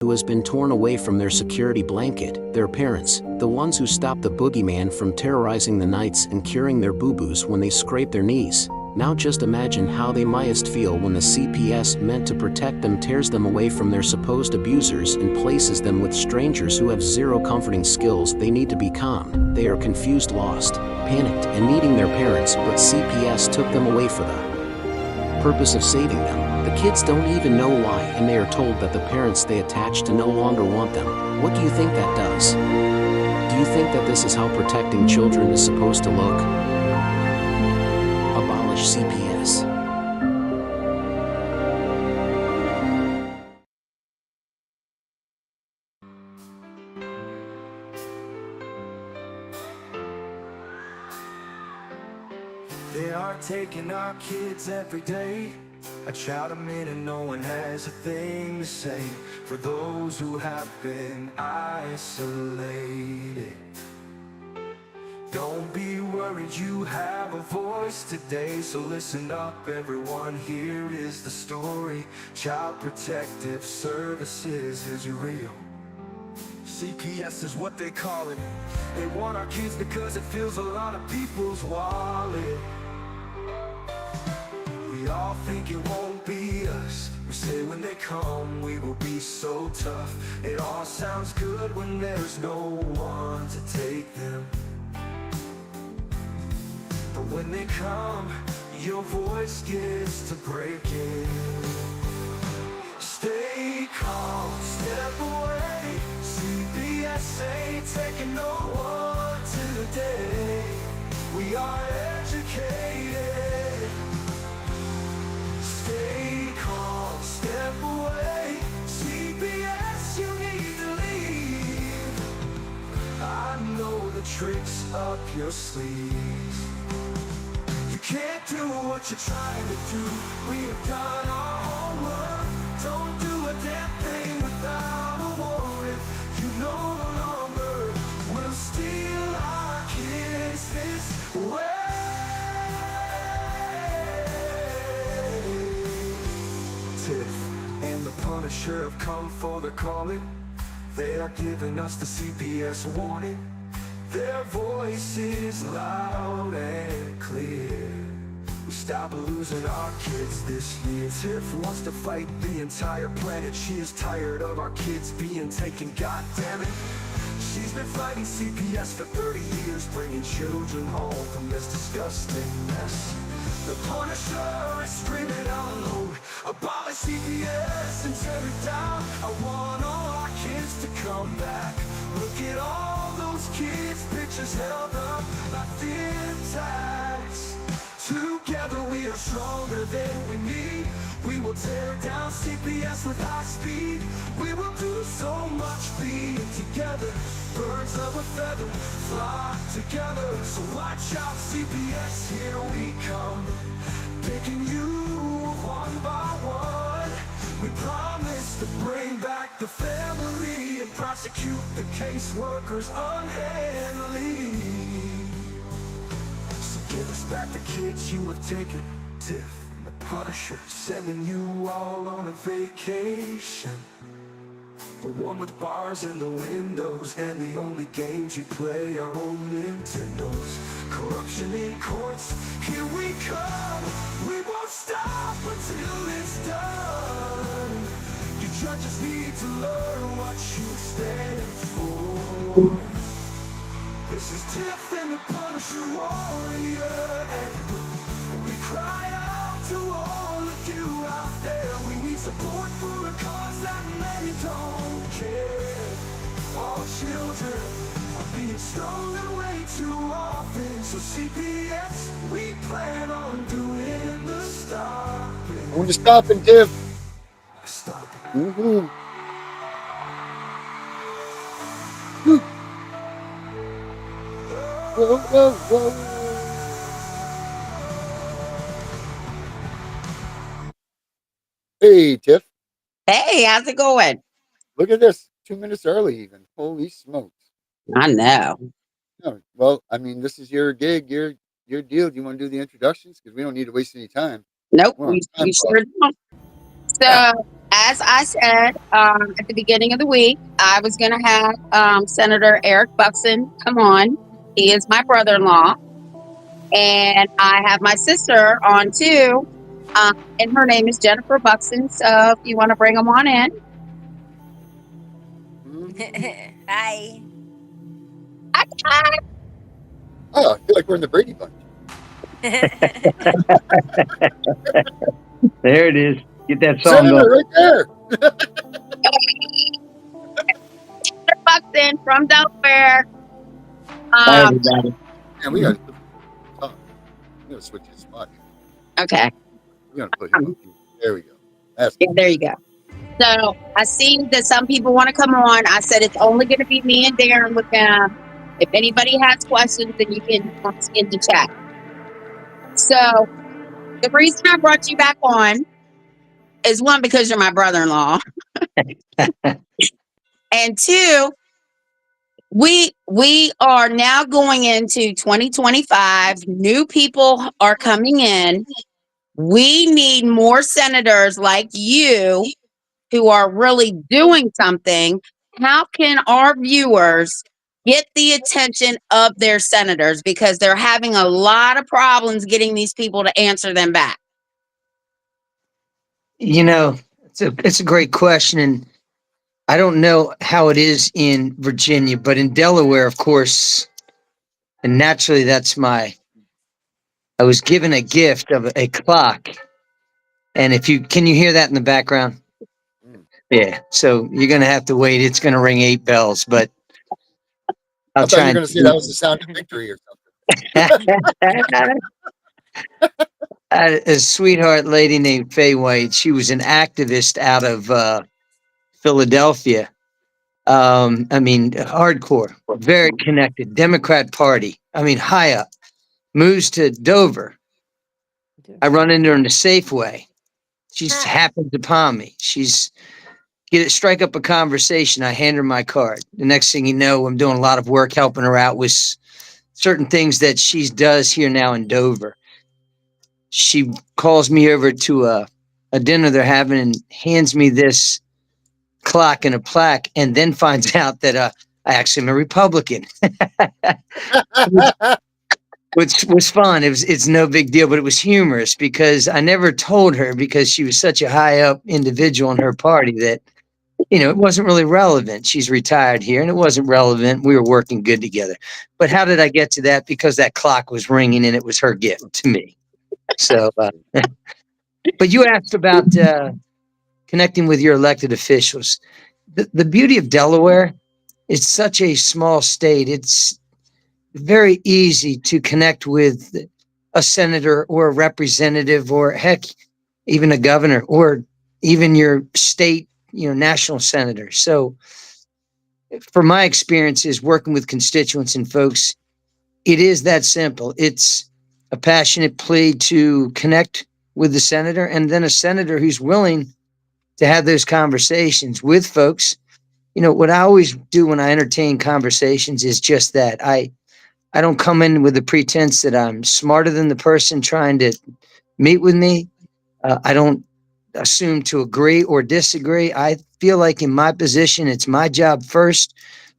who has been torn away from their security blanket, their parents, the ones who stop the boogeyman from terrorizing the nights and curing their boo-boos when they scrape their knees. Now just imagine how they mightst feel when the CPS meant to protect them tears them away from their supposed abusers and places them with strangers who have zero comforting skills. They need to be calmed. They are confused, lost, panicked, and needing their parents, but CPS took them away for the purpose of saving them. The kids don't even know why, and they are told that the parents they attach to no longer want them. What do you think that does? Do you think that this is how protecting children is supposed to look? Abolish CPS. They are taking our kids every day. I shout them in and no one has a thing to say. For those who have been isolated, don't be worried, you have a voice today. So listen up everyone, here is the story. Child Protective Services is real. CPS is what they call it. They want our kids because it fills a lot of people's wallet. We all think it won't be us. We say when they come we will be so tough. It all sounds good when there's no one to take them. But when they come, your voice gets to breaking. Stay calm, step away. CPS ain't taking no one today. We are educated. Stay calm, step away. CPS, you need to leave. I know the tricks up your sleeve. You can't do what you're trying to do. We have done our homework. Don't do a damn thing without a warrant. You no longer will steal our kids this way. Tiff and the Punisher have come for the calling. They are giving us the CPS warning. Their voice is loud and clear. We stop losing our kids this year. Tiff wants to fight the entire planet. She is tired of our kids being taken, God damn it. She's been fighting CPS for 30 years, bringing children home from this disgusting mess. The Punisher is screaming out loud, abolish CPS and tear it down. I want all our kids to come back. Look at all those kids' pictures held up like thin tags. Together we are stronger than we need. We will tear down CPS with high speed. We will do so much being together. Birds of a feather flock together. So watch out CPS, here we come. Picking you one by one. We promise to bring back the family and prosecute the caseworkers unhandily. So give us back the kids you have taken. Tiff and the Punisher sending you all on a vacation. The one with bars in the windows and the only games you play are on Nintendos. Corruption in courts, here we come. We won't stop until it's done. You judges need to learn what you stand for. This is Tiff and the Punisher warrior, and we cry out to all of you out there. We need support for a cause that many don't care. All children are being stolen way too often. So CPS, we plan on doing the stopping. We're stopping, Tiff. Stopping. Whoa, whoa, whoa. Hey, Tiff. Hey, how's it going? Look at this. 2 minutes early even. Holy smokes. I know. No, well, I mean, this is your gig, your deal. Do you want to do the introductions? Because we don't need to waste any time. Nope, We're on we time sure clock. don't. So, as I said at the beginning of the week, I was going to have Senator Eric Buckson come on. He is my brother-in-law. And I have my sister on too. And her name is Jennifer Buckson. So if you want to bring them on in. Hi. Oh, I feel like we're in the Brady Bunch. There it is. Get that song Senator, going. right there. Jennifer Buckson from Delaware. Hi, everybody. Man, we gotta switch his spot. Okay. We gotta put him up here. There we go. That's Yeah, there you go. So I see that some people want to come on. I said it's only going to be me and Darren with them. If anybody has questions, then you can ask in the chat. So the reason I brought you back on is one, because you're my brother-in-law. And two, we are now going into 2025. New people are coming in. We need more senators like you who are really doing something. How can our viewers get the attention of their senators? Because they're having a lot of problems getting these people to answer them back. You know, it's a great question, and I don't know how it is in Virginia, but in Delaware, of course, and naturally, I was given a gift of a clock, and can you hear that in the background? Yeah, so you're gonna have to wait. It's gonna ring 8 bells, but I I'll thought try. you were gonna say that was the sound of victory or something. A sweetheart lady named Faye White. She was an activist out of Philadelphia. I mean, hardcore, very connected, Democrat Party. I mean, high up. Moves to Dover. I run into her in the Safeway. She's happens upon me. Strike up a conversation. I hand her my card. The next thing you know, I'm doing a lot of work helping her out with certain things that she does here now in Dover. She calls me over to a dinner they're having and hands me this clock and a plaque, and then finds out that I actually am a Republican. Which was fun. It's no big deal, but it was humorous because I never told her, because she was such a high up individual in her party, that, it wasn't really relevant. She's retired here, and it wasn't relevant. We were working good together. But how did I get to that? Because that clock was ringing, and it was her gift to me. So, but you asked about connecting with your elected officials. The beauty of Delaware, it's such a small state. It's very easy to connect with a senator or a representative, or heck, even a governor, or even your state, national senator. So from my experiences working with constituents and folks, it is that simple. It's a passionate plea to connect with the senator, and then a senator who's willing to have those conversations with folks. What I always do when I entertain conversations is just that. I don't come in with the pretense that I'm smarter than the person trying to meet with me. I don't assume to agree or disagree. I feel like in my position, it's my job first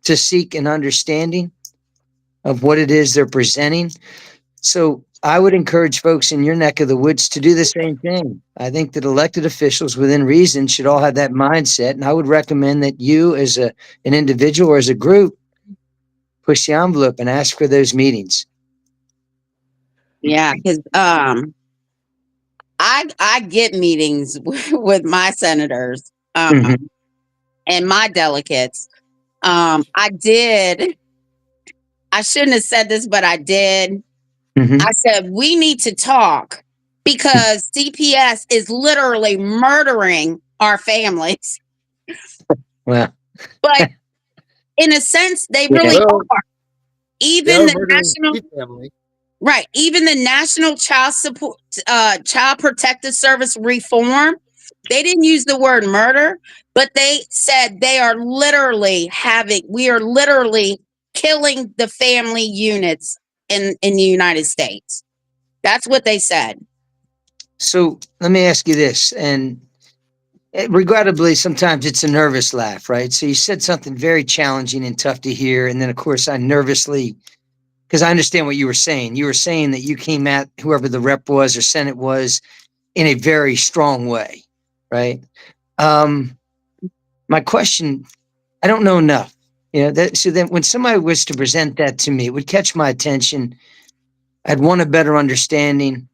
to seek an understanding of what it is they're presenting. So I would encourage folks in your neck of the woods to do the same thing. I think that elected officials within reason should all have that mindset. And I would recommend that you as an individual or as a group push the envelope and ask for those meetings. Yeah, because I get meetings with my senators and my delegates. I shouldn't have said this, but I did. I said, we need to talk because CPS is literally murdering our families. Well, but in a sense, they really are. Even the National Child Protective Service reform, they didn't use the word murder, but they said we are literally killing the family units in the United States. That's what they said. So let me ask you this, and regrettably, sometimes it's a nervous laugh, right? So you said something very challenging and tough to hear. And then, of course, I nervously, because I understand what you were saying. You were saying that you came at whoever the rep was or Senate was in a very strong way, right? My question, I don't know enough. So then when somebody was to present that to me, it would catch my attention. I'd want a better understanding.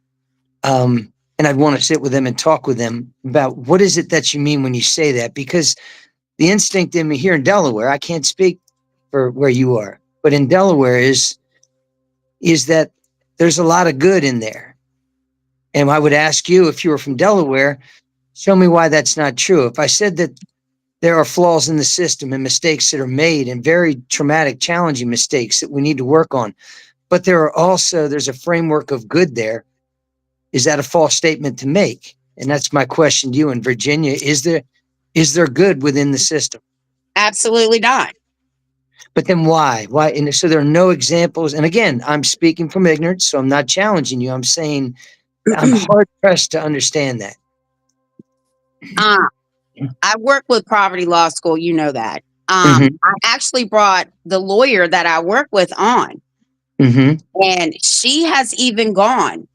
And I'd want to sit with them and talk with them about what is it that you mean when you say that? Because the instinct in me here in Delaware, I can't speak for where you are, but in Delaware is that there's a lot of good in there. And I would ask you, if you were from Delaware, show me why that's not true. If I said that there are flaws in the system and mistakes that are made and very traumatic, challenging mistakes that we need to work on, but there's a framework of good there. Is that a false statement to make? And that's my question to you in Virginia. Is there good within the system? Absolutely not. But then why? Why? And so there are no examples. And again, I'm speaking from ignorance, so I'm not challenging you. I'm saying I'm hard pressed to understand that. I work with Poverty Law School. You know that. Mhm. I actually brought the lawyer that I work with on, and she has even gone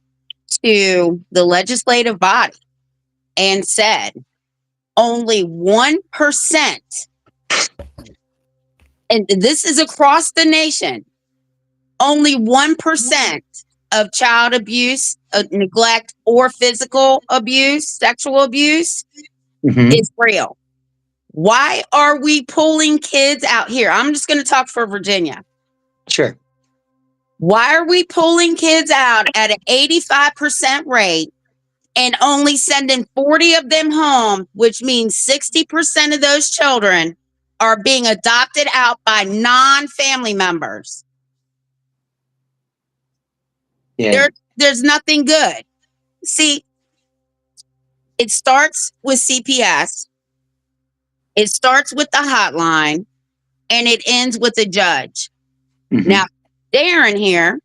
to the legislative body and said only 1%, and this is across the nation, only 1% of child abuse, neglect, or physical abuse, sexual abuse is real. Why are we pulling kids out here? I'm just going to talk for Virginia. Sure. Why are we pulling kids out at an 85% rate and only sending 40 of them home, which means 60% of those children are being adopted out by non-family members? Yeah. There's nothing good. See, it starts with CPS. It starts with the hotline, and it ends with a judge. Now, Darren here,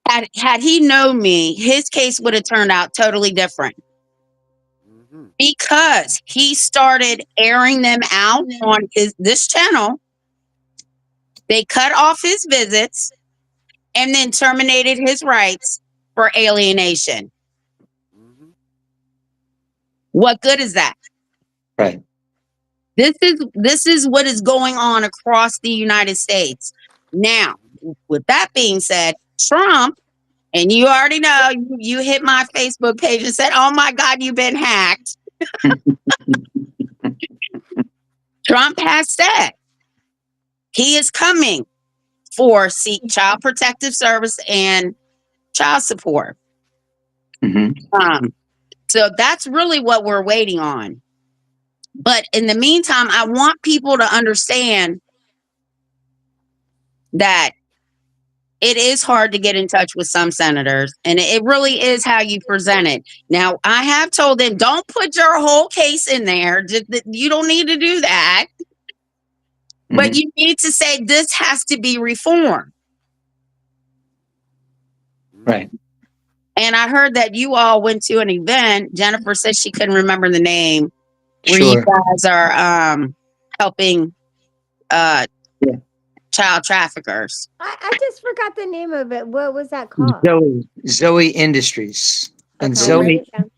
had he known me, his case would have turned out totally different, because he started airing them out on this channel. They cut off his visits and then terminated his rights for alienation. What good is that? Right. This is what is going on across the United States. Now, with that being said, Trump, and you already know, you hit my Facebook page and said, "Oh my God, you've been hacked." Trump has said he is coming for Child Protective Service and child support. So that's really what we're waiting on. But in the meantime, I want people to understand that it is hard to get in touch with some senators, and it really is how you present it. Now, I have told them, don't put your whole case in there. You don't need to do that. But you need to say this has to be reformed. Right. And I heard that you all went to an event. Jennifer said she couldn't remember the name, where Sure. you guys are helping child traffickers. I just forgot the name of it. What was that called? Zoe Industries. And Okay, I'll write it down.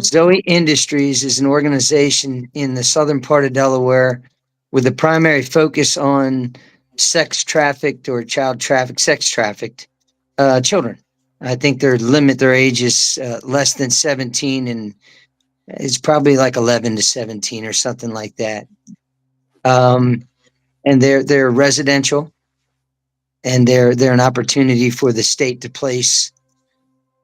Zoe Industries is an organization in the southern part of Delaware with a primary focus on sex trafficked or sex trafficked children. I think their age is less than 17, and it's probably like 11 to 17 or something like that. And they're residential, and they're an opportunity for the state to place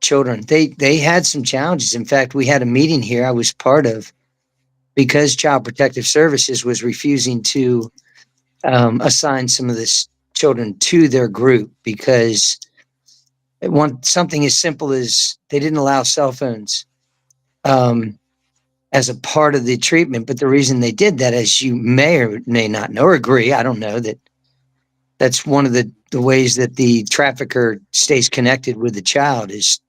children. They had some challenges. In fact, we had a meeting here I was part of, because Child Protective Services was refusing to assign some of this children to their group, because they want something as simple as they didn't allow cell phones as a part of the treatment. But the reason they did that, as you may or may not know or agree, I don't know, that's one of the ways that the trafficker stays connected with the child is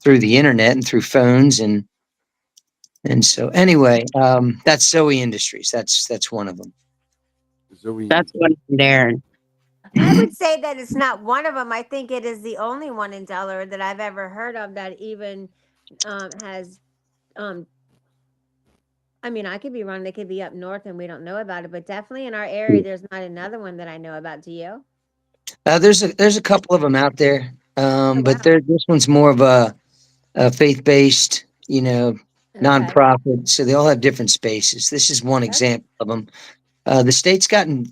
through the internet and through phones. And And so anyway, that's Zoe Industries. That's one of them. Zoe. That's what I'm Darren. I would say that it's not one of them. I think it is the only one in Delaware that I've ever heard of that even has. I mean, I could be wrong. They could be up north and we don't know about it, but definitely in our area, there's not another one that I know about. Do you? There's a couple of them out there, Oh but wow. this one's more of a faith-based, Okay. nonprofit. So they all have different spaces. This is one Okay. example of them. The state's gotten,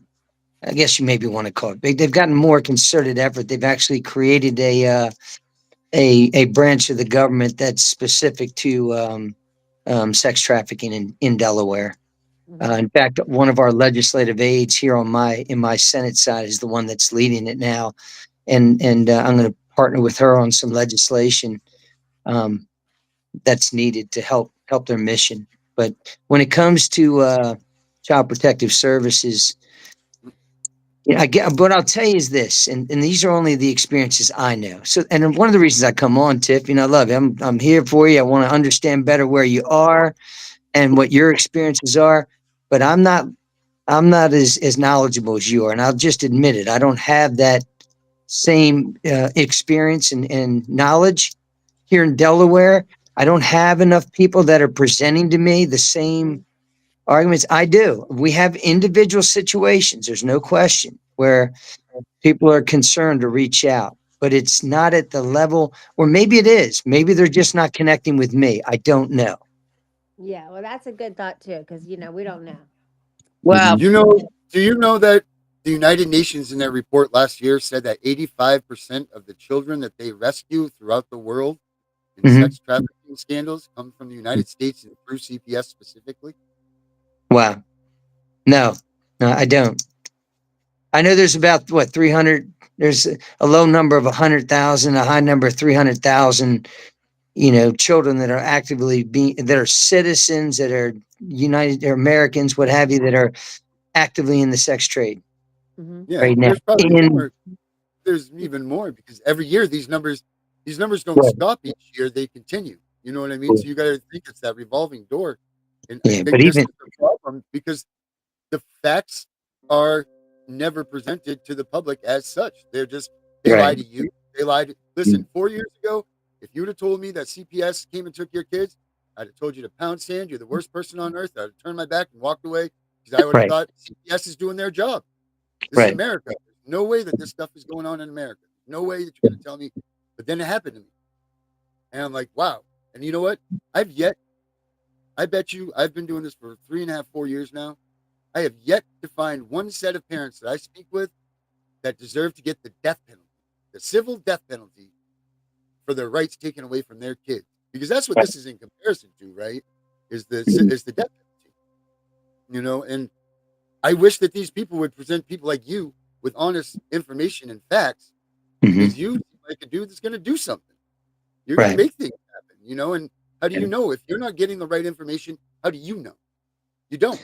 I guess you maybe want to call it big. They've gotten more concerted effort. They've actually created a branch of the government that's specific to sex trafficking in Delaware. In fact, one of our legislative aides here in my Senate side is the one that's leading it now, and I'm going to partner with her on some legislation that's needed to help their mission. But when it comes to child protective services, I get. What I'll tell you is this, and these are only the experiences I know. So, and one of the reasons I come on, Tiff, I love you. I'm here for you. I want to understand better where you are and what your experiences are. But I'm not as knowledgeable as you are, and I'll just admit it. I don't have that same experience and knowledge here in Delaware. I don't have enough people that are presenting to me the same arguments I do. We have individual situations, there's no question, where people are concerned to reach out, but it's not at the level, or maybe it is. Maybe they're just not connecting with me. I don't know. Yeah. Well, that's a good thought too, because we don't know. Well, Do you know that the United Nations in their report last year said that 85% of the children that they rescue throughout the world in Mhm. sex trafficking scandals come from the United States and through CPS specifically? Wow. No, I don't. I know there's about 300. There's a low number of 100,000, a high number of 300,000. Children that are actively that are citizens, that are United or Americans, what have you, that are actively in the sex trade Yeah, right and now. there's probably more. There's even more because every year these numbers don't Right. stop each year, they continue. You know what I mean? So you got to think it's that revolving door. And I Yeah, but think this is even the problem because the facts are never presented to the public as such. They lie right, to you. They lied. Listen, 4 years ago, if you would have told me that CPS came and took your kids, I'd have told you to pound sand. You're the worst person on earth. I'd have turned my back and walked away because I would have right, thought CPS is doing their job. This is right, America. There's no way that this stuff is going on in America. No way that you're going to tell me. But then it happened to me. And I'm like, wow. And you know what? I bet you, I've been doing this for 3.5, 4 years now. I have yet to find one set of parents that I speak with that deserve to get the death penalty, the civil death penalty for their rights taken away from their kids. Because that's what right. this is in comparison to, right? Is the death penalty. And I wish that these people would present people like you with honest information and facts, because Mhm. you seem like a dude that's going to do something. You're going to Right, make things happen. And how do you know if you're not getting the right information? How do you know? You don't.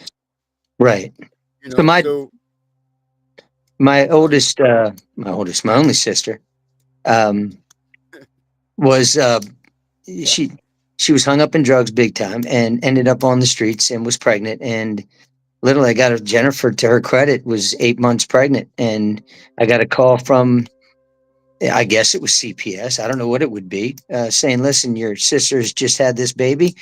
right. So my So my go ahead. oldest, my only sister, um, was she she was hung up in drugs big time and ended up on the streets and was pregnant, and literally I got her, Jennifer, to her credit, was 8 months pregnant, and I got a call from, I guess it was CPS, I don't know what it would be, saying, listen, your sister's just had this baby.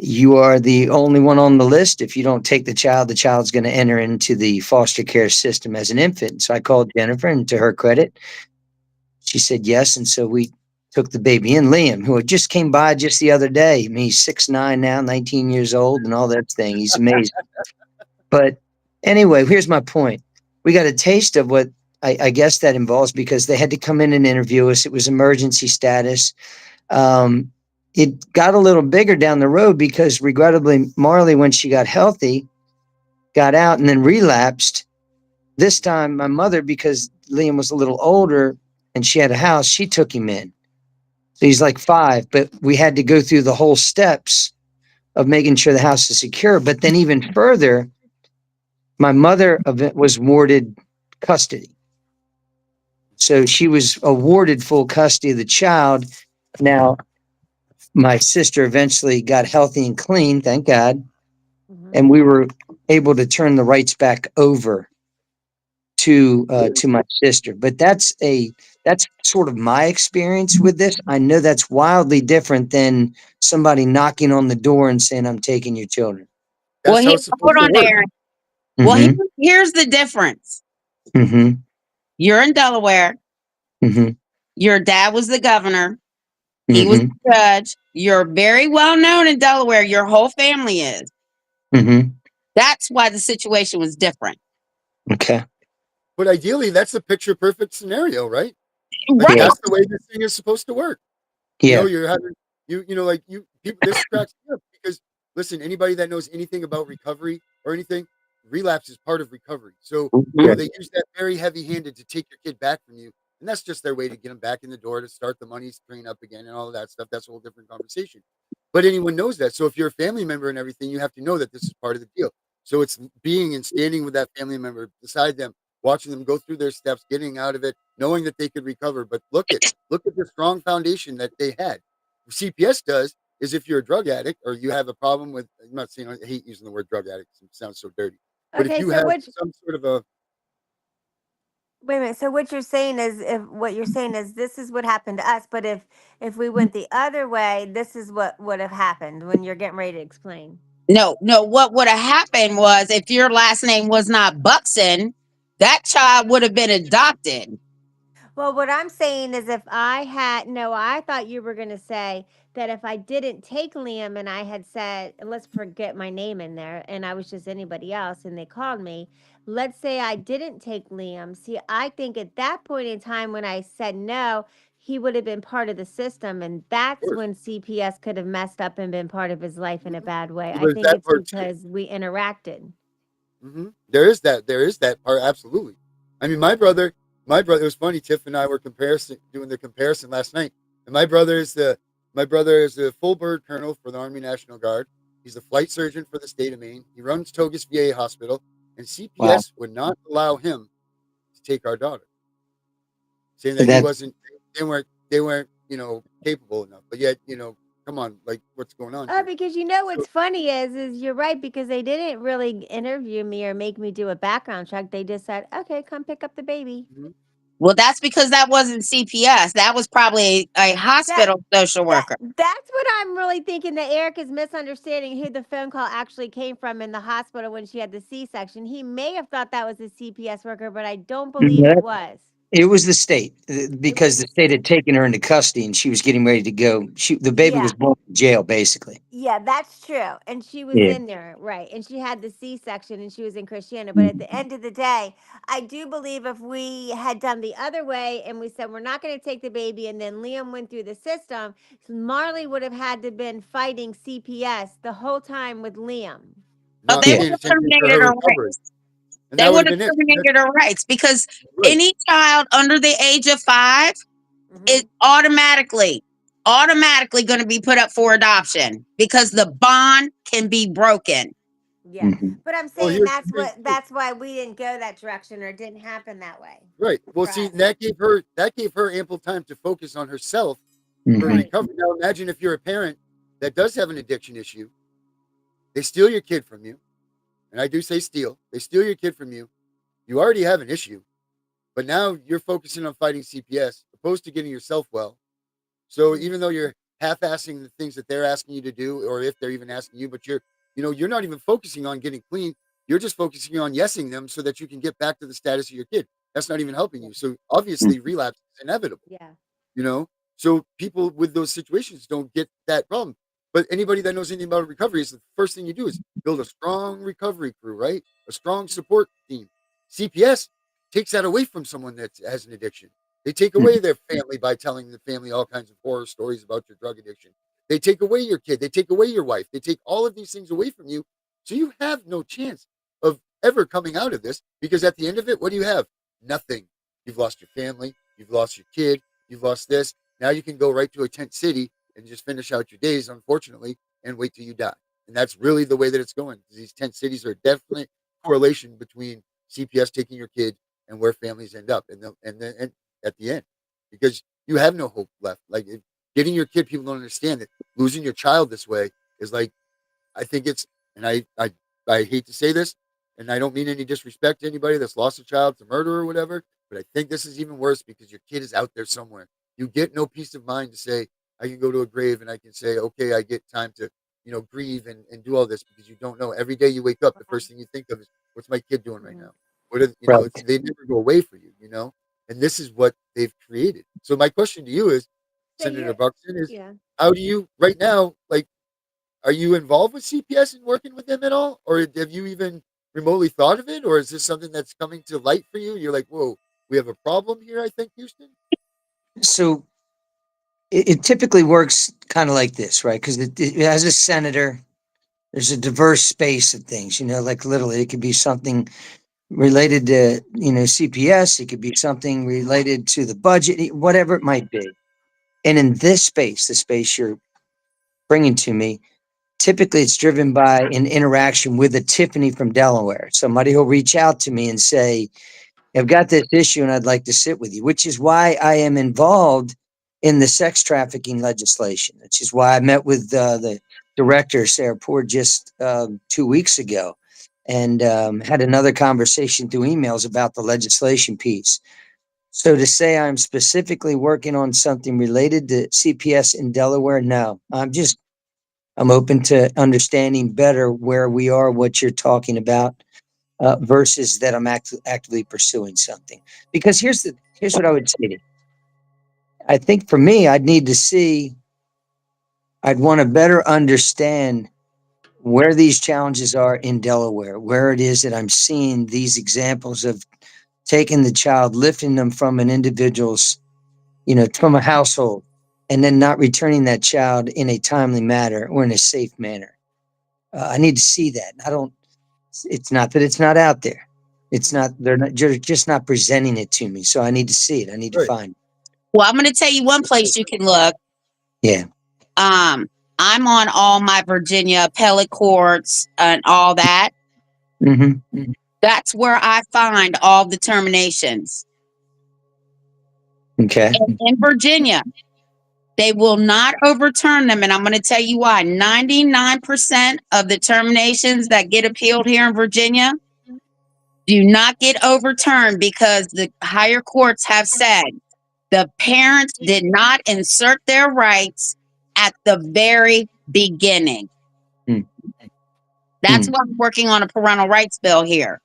You are the only one on the list. If you don't take the child's going to enter into the foster care system as an infant. So I called Jennifer, and to her credit, she said yes. And so we took the baby in. Liam, who had just came by just the other day. I mean, he's 6'9" now, 19 years old, and all that thing. He's amazing. But anyway, here's my point. We got a taste of what I guess that involves, because they had to come in and interview us. It was emergency status. Um, it got a little bigger down the road because, regrettably, Marley, when she got healthy, got out and then relapsed. This time, my mother, because Liam was a little older and she had a house, she took him in. So he's like 5, but we had to go through the whole steps of making sure the house is secure. But then even further, my mother was awarded custody. So she was awarded full custody of the child. Now, my sister eventually got healthy and clean, thank God, Mhm. and we were able to turn the rights back over to my sister. But that's sort of my experience with this. I know that's wildly different than somebody knocking on the door and saying, "I'm taking your children." Well, That's how it's hold supposed to on, work. Darren. Well, Mm-hmm. here's the difference. Mm-hmm. You're in Delaware. Mm-hmm. Your dad was the governor. He was Mm-hmm. the judge. You're very well known in Delaware. Your whole family is. Mm-hmm. That's why the situation was different. Okay. But ideally, that's a picture perfect scenario, right? Like Right. Yeah. that's the way this thing is supposed to work. You know, Yeah. you're having you know, like you people. This cracks me up because listen, anybody that knows anything about recovery or anything, relapse is part of recovery. So you know Yeah. they use that very heavy-handed to take your kid back from you, and that's just their way to get them back in the door to start the money stream up again and all of that stuff. That's a whole different conversation. But anyone knows that. So if you're a family member and everything, you have to know that this is part of the deal. So it's being and standing with that family member beside them, watching them go through their steps, getting out of it, knowing that they could recover. But look at the strong foundation that they had. What CPS does is if you're a drug addict or you have a problem with, I'm not saying, I hate using the word drug addict, it sounds so dirty. But if Okay, you so have which some sort of a, wait a minute. So what you're saying is, if what you're saying is this is what happened to us, but if we went the other way, this is what would have happened when you're getting ready to explain. No. What would have happened was if your last name was not Buckson, that child would have been adopted. Well, what I'm saying is if I had, no, I thought you were going to say that if I didn't take Liam and I had said, and let's forget my name in there, and I was just anybody else and they called me, let's say I didn't take Liam. See, I think at that point in time when I said no, he would have been part of the system. And of that's course, when CPS could have messed up and been part of his life in a mhm, bad way. I there's think that it's part too. because we interacted. There is that part. Absolutely. I mean, it was funny. Tiff and I were doing the comparison last night. And my brother is the full bird colonel for the Army National Guard. He's a flight surgeon for the state of Maine. He runs Togus VA Hospital, and Wow. CPS would not allow him to take our daughter, saying that he That wasn't. They weren't capable enough. But yet come on, like what's going on Oh, here? because you know So what's funny is you're right because they didn't really interview me or make me do a background check. They just said, "Okay, come pick up the baby." mhm. Well, that's because that wasn't CPS. That was probably a That hospital social worker. that's what I'm really thinking that Eric is misunderstanding who the phone call actually came from in the hospital when she had the C-section. He may have thought that was a CPS worker, but I don't believe it was. it was the state It was because the the state state. had taken her into custody and she was getting ready to go. The baby Yeah. was born in jail, basically. Yeah, that's true. And she was Yeah. in there, right. And she had the C-section and she was in Christiana. But at Mhm. the end of the day, I do believe if we had done the other way and we said we're not going to take the baby and then Liam went through the system, Marley would have had to been fighting CPS the whole time with Liam. Oh, Not they Yeah. would paying have attention to terminated her her recovery, rights. and They that would would have have been it. terminated her rights because Right. any child under the age of 5 is Hmm. automatically going to be put up for adoption because the bond can be broken. Yeah. Mhm. But I'm Well, saying here's the that's thing what too. that's why we didn't go that direction or it didn't happen that way Right. Well, for see, us. that gave her ample time to focus on herself for Mhm. Right. recovery. Now, imagine if you're a parent that does have an addiction issue, they steal your kid from you, and I do say steal. They steal your kid from you. You already have an issue, but now you're focusing on fighting CPS opposed to getting yourself well. So Mm. even though you're half-assing the things that they're asking you to do, or if they're even asking you, but you're not even focusing on getting clean. You're just focusing on yesing them so that you can get back to the status of your kid. That's not even helping Yeah. you. So obviously, relapse is inevitable. Yeah. you know so people with those situations don't get that problem, but anybody that knows anything about recovery is the first thing you do is build a strong recovery crew, right? A strong support team. CPS takes that away from someone that has an addiction. They take Mhm. away their family by telling the family all kinds of horror stories about your drug addiction. They take away your kid, they take away your wife, they take all of these things away from you, so you have no chance of ever coming out of this, because at the end of it, what do you have? Nothing. You've lost your family, you've lost your kid, you've lost this. Now you can go right to a tent city and just finish out your days, unfortunately, and wait till you die. And that's really the way that it's going. These tent cities are definitely correlation between CPS taking your kid and where families end up, and at the end, because you have no hope left. Like getting your kid, people don't understand that losing your child this way is like, I think it's, and I hate to say this, and I don't mean any disrespect to anybody that's lost a child to murder or whatever, but I think this is even worse because your kid is out there somewhere. You get no peace of mind to say, I can go to a grave and I can say, okay, I get time to, grieve and do all this, because you don't know. Every day you wake up, the first thing you think of is, what's my kid doing right now? What are, Right. they never go away for you, and this is what they've created. So my question to you is, So Senator you're, Buxton, is yeah. how do you right now, like, are you involved with CPS and working with them at all? Or have you even remotely thought of it? Or is this something that's coming to light for you? You're like, whoa, we have a problem here, I think, Houston? So it typically works kind of like this, right? Because as a senator, there's a diverse space of things, like literally it could be something related to, CPS, it could be something related to the budget, whatever it might be. And in this space, the space you're bringing to me, typically it's driven by an interaction with a Tiffany from Delaware. Somebody will reach out to me and say, I've got this issue and I'd like to sit with you, which is why I am involved in the sex trafficking legislation, which is why I met with the director, Sarah Poor, just 2 weeks ago, and had another conversation through emails about the legislation piece. So to say I'm specifically working on something related to CPS in Delaware, no, I'm open to understanding better where we are, what you're talking about, versus that I'm actively pursuing something. Because here's what I would say to you. I think for me, I'd want to better understand where these challenges are in Delaware, where it is that I'm seeing these examples of taking the child, lifting them from an individual's, from a household, and then not returning that child in a timely manner or in a safe manner. I need to see that. It's not that it's not out there. It's not, they're just not presenting it to me. So I need to see it. I need to Right. find it. Well, I'm going to tell you one place you can look. Yeah. Um, I'm on all my Virginia appellate courts and all that. Mm-hmm. That's where I find all the terminations. Okay. And in Virginia, they will not overturn them. And I'm going to tell you why. 99% of the terminations that get appealed here in Virginia do not get overturned because the higher courts have said the parents did not insert their rights at the very beginning. Mm. That's why I'm working on a parental rights bill here.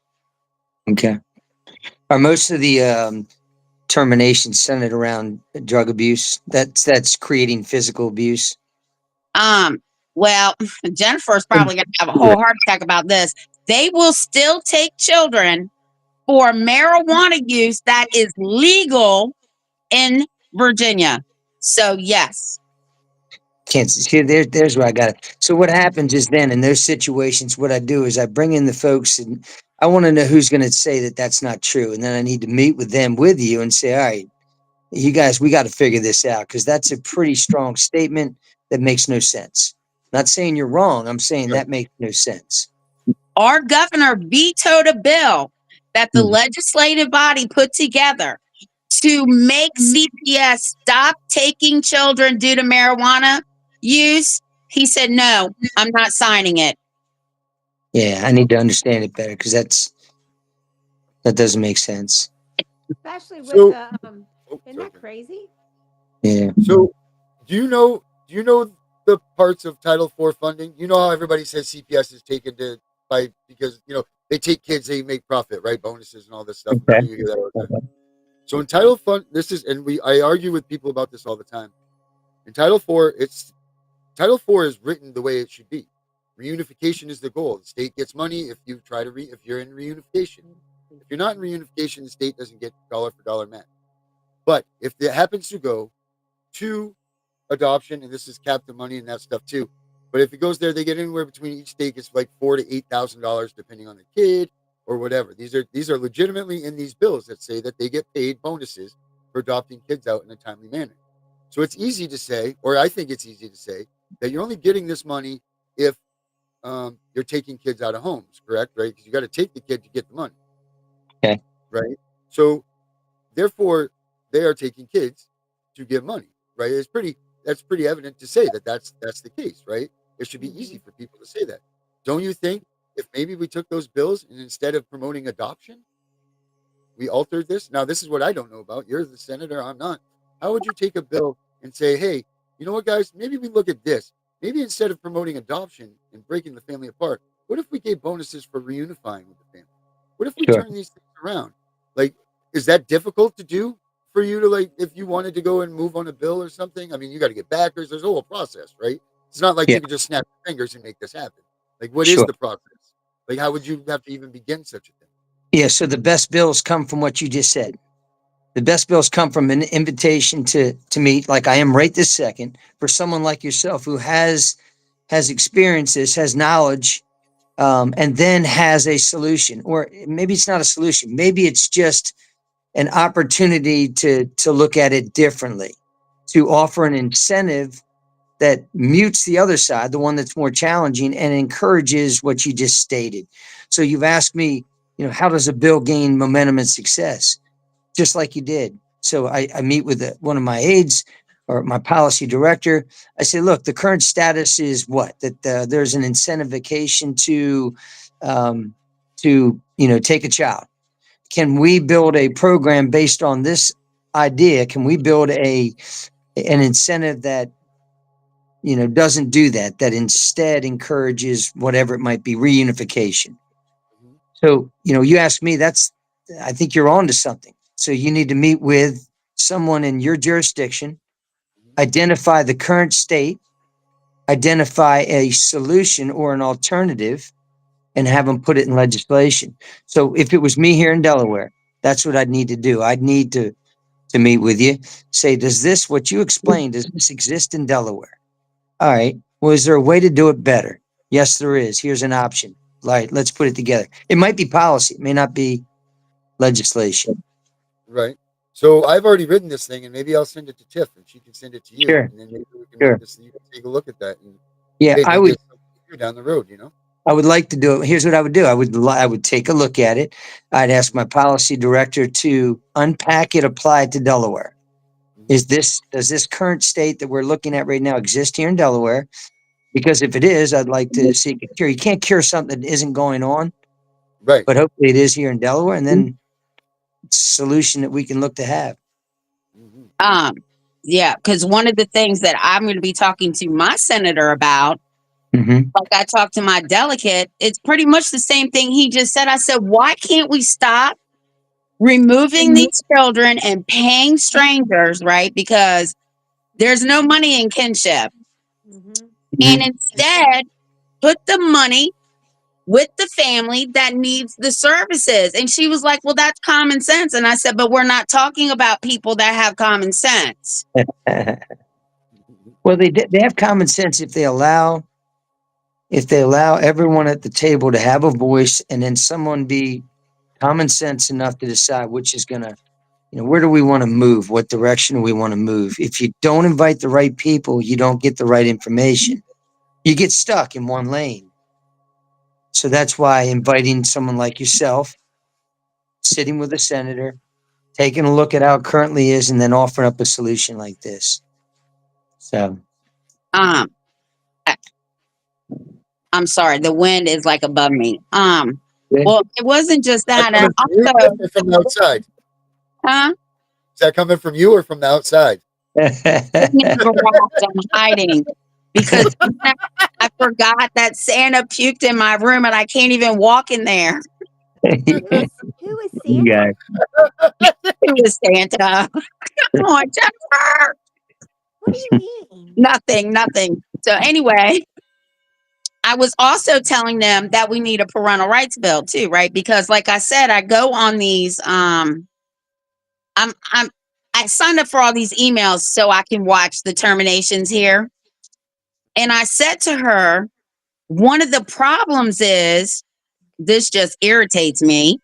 Okay. Are most of the terminations centered around drug abuse? That's creating physical abuse. Well, Jennifer's probably gonna have a whole heart attack about this. They will still take children for marijuana use that is legal in Virginia. So yes. Can't see there's where I got it. So what happens is then in those situations, what I do is I bring in the folks and I want to know who's going to say that that's not true. And then I need to meet with them with you and say, all right, you guys, we got to figure this out because that's a pretty strong statement that makes no sense. Not saying you're wrong. I'm saying Right. that makes no sense. Our governor vetoed a bill that the legislative body put together to make CPS stop taking children due to marijuana use. He said, no, I'm not signing it. Yeah, I need to understand it better because that doesn't make sense. Especially with So, the isn't sorry. that crazy? Yeah. So, do you know the parts of Title IV funding? You know how everybody says CPS is taken because they take kids, they make profit, right? Bonuses and all this stuff. Okay. You hear that all the time. So in Title Fund, I argue with people about this all the time. In Title IV, Title IV is written the way it should be. Reunification is the goal. The state gets money if you try to if you're in reunification. If you're not in reunification, the state doesn't get dollar for dollar match. But if it happens to go to adoption, and this is capped the money and that stuff too. But if it goes there, they get anywhere between each state gets like $4,000 to $8,000 depending on the kid or whatever. These are legitimately in these bills that say that they get paid bonuses for adopting kids out in a timely manner. So it's easy to say, or I think it's easy to say, that you're only getting this money if you're taking kids out of homes, correct? Right? Because you got to take the kid to get the money. Okay. Right. So therefore, they are taking kids to get money. Right? that's pretty evident to say that that's the case, right? It should be easy Mhm. for people to say that. Don't you think if maybe we took those bills and instead of promoting adoption, we altered this? Now, this is what I don't know about. You're the senator, I'm not. How would you take a bill and say, hey, you know what, guys? Maybe we look at this. Maybe instead of promoting adoption and breaking the family apart, what if we gave bonuses for reunifying with the family? What if we Sure. turn these things around? Like, is that difficult to do for you to, like, if you wanted to go and move on a bill or something? I mean, you got to get backers. There's a whole process, right? It's not like Yeah. you can just snap your fingers and make this happen. Like, what is Sure. the process? Like, how would you have to even begin such a thing? Yeah. So the best bills come from what you just said. The best bills come from an invitation to meet, like I am right this second, for someone like yourself who has experiences, has knowledge, and then has a solution. Or maybe it's not a solution. Maybe it's just an opportunity to look at it differently, to offer an incentive that mutes the other side, the one that's more challenging, and encourages what you just stated. So you've asked me, how does a bill gain momentum and success? Just like you did. So I meet with one of my aides or my policy director. I say, look, the current status is what? That there's an incentivification um, to take a child. Can we build a program based on this idea? Can we build an incentive that doesn't do that? That instead encourages whatever it might be, reunification. Mhm, So, you ask me, I think you're on to something. So you need to meet with someone in your jurisdiction, mhm, identify the current state, identify a solution or an alternative, and have them put it in legislation. So if it was me here in Delaware, that's what I'd need to do. I'd need to meet with you, say, does this, what you explained, does this exist in Delaware? All right. Well, is there a way to do it better? Yes, there is. Here's an option. Like, let's put it together. It might be policy. It may not be legislation. right. So I've already written this thing, and maybe I'll send it to Tiff, and she can send it to you, Sure. and then maybe we can make Sure. this. You can take a look at that, and Yeah, hey, I maybe would. it's something to do down the road. You know? I would like to do it. Here's what I would do. I would take a look at it. I'd ask my Mhm, policy director to unpack it, apply it to Delaware. mhm. Does this current state that we're looking at right now exist here in Delaware? Because if it is, I'd like to see a cure. You can't cure something that isn't going on, Right. but hopefully it is here in Delaware, and then it's a solution that we can look to have. Mhm, Um, yeah, because one of the things that I'm going to be talking to my senator about, Mm-hmm. like I talked to my delegate, it's pretty much the same thing he just said. I said, why can't we stop removing these children and paying strangers, right? Because there's no money in kinship. Mhm. And Mm-hmm. instead, put the money with the family that needs the services. And she was like, well, that's common sense. And I said, but we're not talking about people that have common sense. mhm. Well, they have common sense if they allow everyone at the table to have a voice, and then someone be common sense enough to decide which is gonna, where do we want to move? What direction do we want to move? If you don't invite the right people, you don't get the right information. You get stuck in one lane. So that's why inviting someone like yourself, sitting with a senator, taking a look at how it currently is, and then offering up a solution like this. So Um, I- I'm sorry, the wind is like above me. good. Well, it wasn't just Is that that. And coming from you, also, Tiff, or from the outside? huh? Is that coming from you or from the outside? In the garage, I'm hiding because I forgot that Santa puked in my room and I can't even walk in there. Who is You Santa? guys. It was Santa. Come on, Jennifer. What do you mean? Nothing, nothing. So anyway, I was also telling them that we need a parental rights bill too, right? Because like I said, I go on these I'm I signed up for all these emails so I can watch the terminations here. And I said to her, one of the problems is this just irritates me.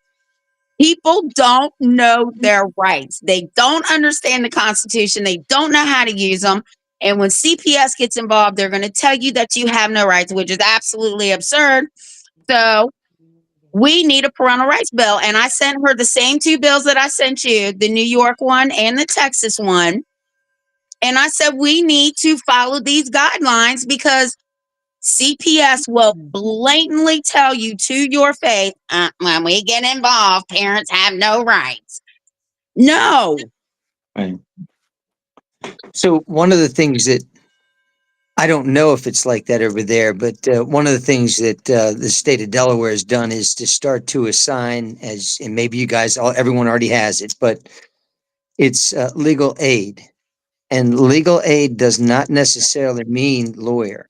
People don't know their rights. They don't understand the Constitution. They don't know how to use them. And when CPS gets involved, they're going to tell you that you have no rights, which is absolutely absurd. So we need a parental rights bill. And I sent her the same two bills that I sent you, the New York one and the Texas one. And I said, we need to follow these guidelines because CPS will blatantly tell you to your face, when we get involved, parents have no rights. No. Right. So one of the things that I don't know if it's like that over there, but one of the things that the state of Delaware has done is to start to assign, and maybe you guys, everyone already has it, but it's legal aid. And legal aid does not necessarily mean lawyer.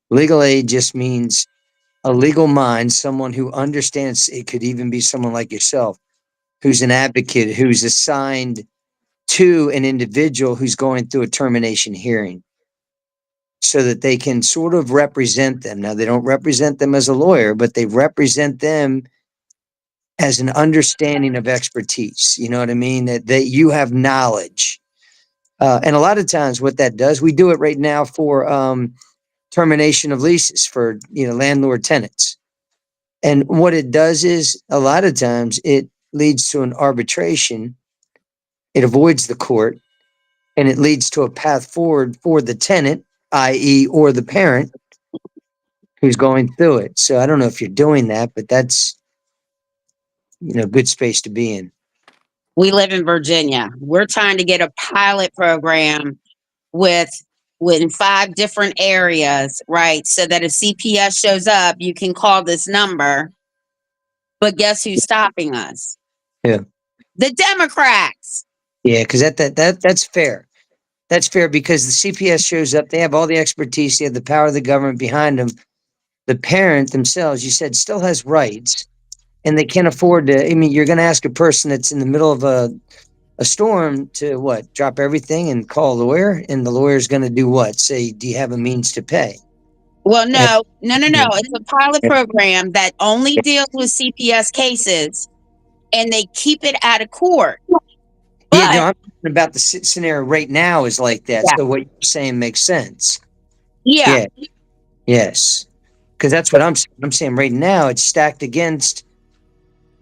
Legal aid just means a legal mind, someone who understands. It could even be someone like yourself, who's an advocate, who's assigned to an individual who's going through a termination hearing, so that they can sort of represent them. Now, they don't represent them as a lawyer, but they represent them as an understanding of expertise. You know what I mean? That you have knowledge. And a lot of times what that does, we do it right now for termination of leases for, landlord tenants. And what it does is a lot of times it leads to an arbitration. It avoids the court, and it leads to a path forward for the tenant, i.e., or the parent who's going through it. So I don't know if you're doing that, but that's, good space to be in. We live in Virginia. We're trying to get a pilot program within 5 different areas, right? So that if CPS shows up, you can call this number. But guess who's stopping us? Yeah. The Democrats. Yeah, because that's fair. That's fair because the CPS shows up. They have all the expertise. They have the power of the government behind them. The parent themselves, you said, still has rights, and they can't afford to. I mean, you're going to ask a person that's in the middle of a storm to what? Drop everything and call a lawyer, and the lawyer's going to do what? Say, do you have a means to pay? Well, And, no. It's a pilot program that only deals with CPS cases, and they keep it out of court. yeah, no, But I'm talking about the scenario right now is like that. yeah, So what you're saying makes sense. yeah. Yeah. Yes. Because that's what I'm saying. I'm saying right now it's stacked against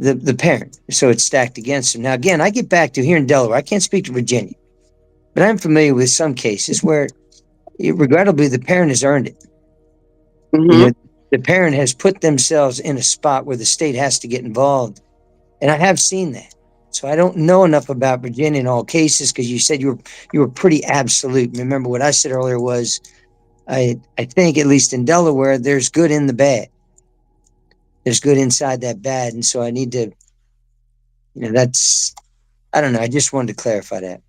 the parent. So it's stacked against him. Now, again, I get back to here in Delaware. I can't speak to Virginia, but I'm familiar with some cases where, regrettably, the parent has earned it. Mhm. The parent has put themselves in a spot where the state has to get involved. And I have seen that. So I don't know enough about Virginia in all cases because you said you were pretty absolute. Remember what I said earlier was I think at least in Delaware, there's good in the bad. There's good inside that bad. And so I need to, I don't know. I just wanted to clarify that.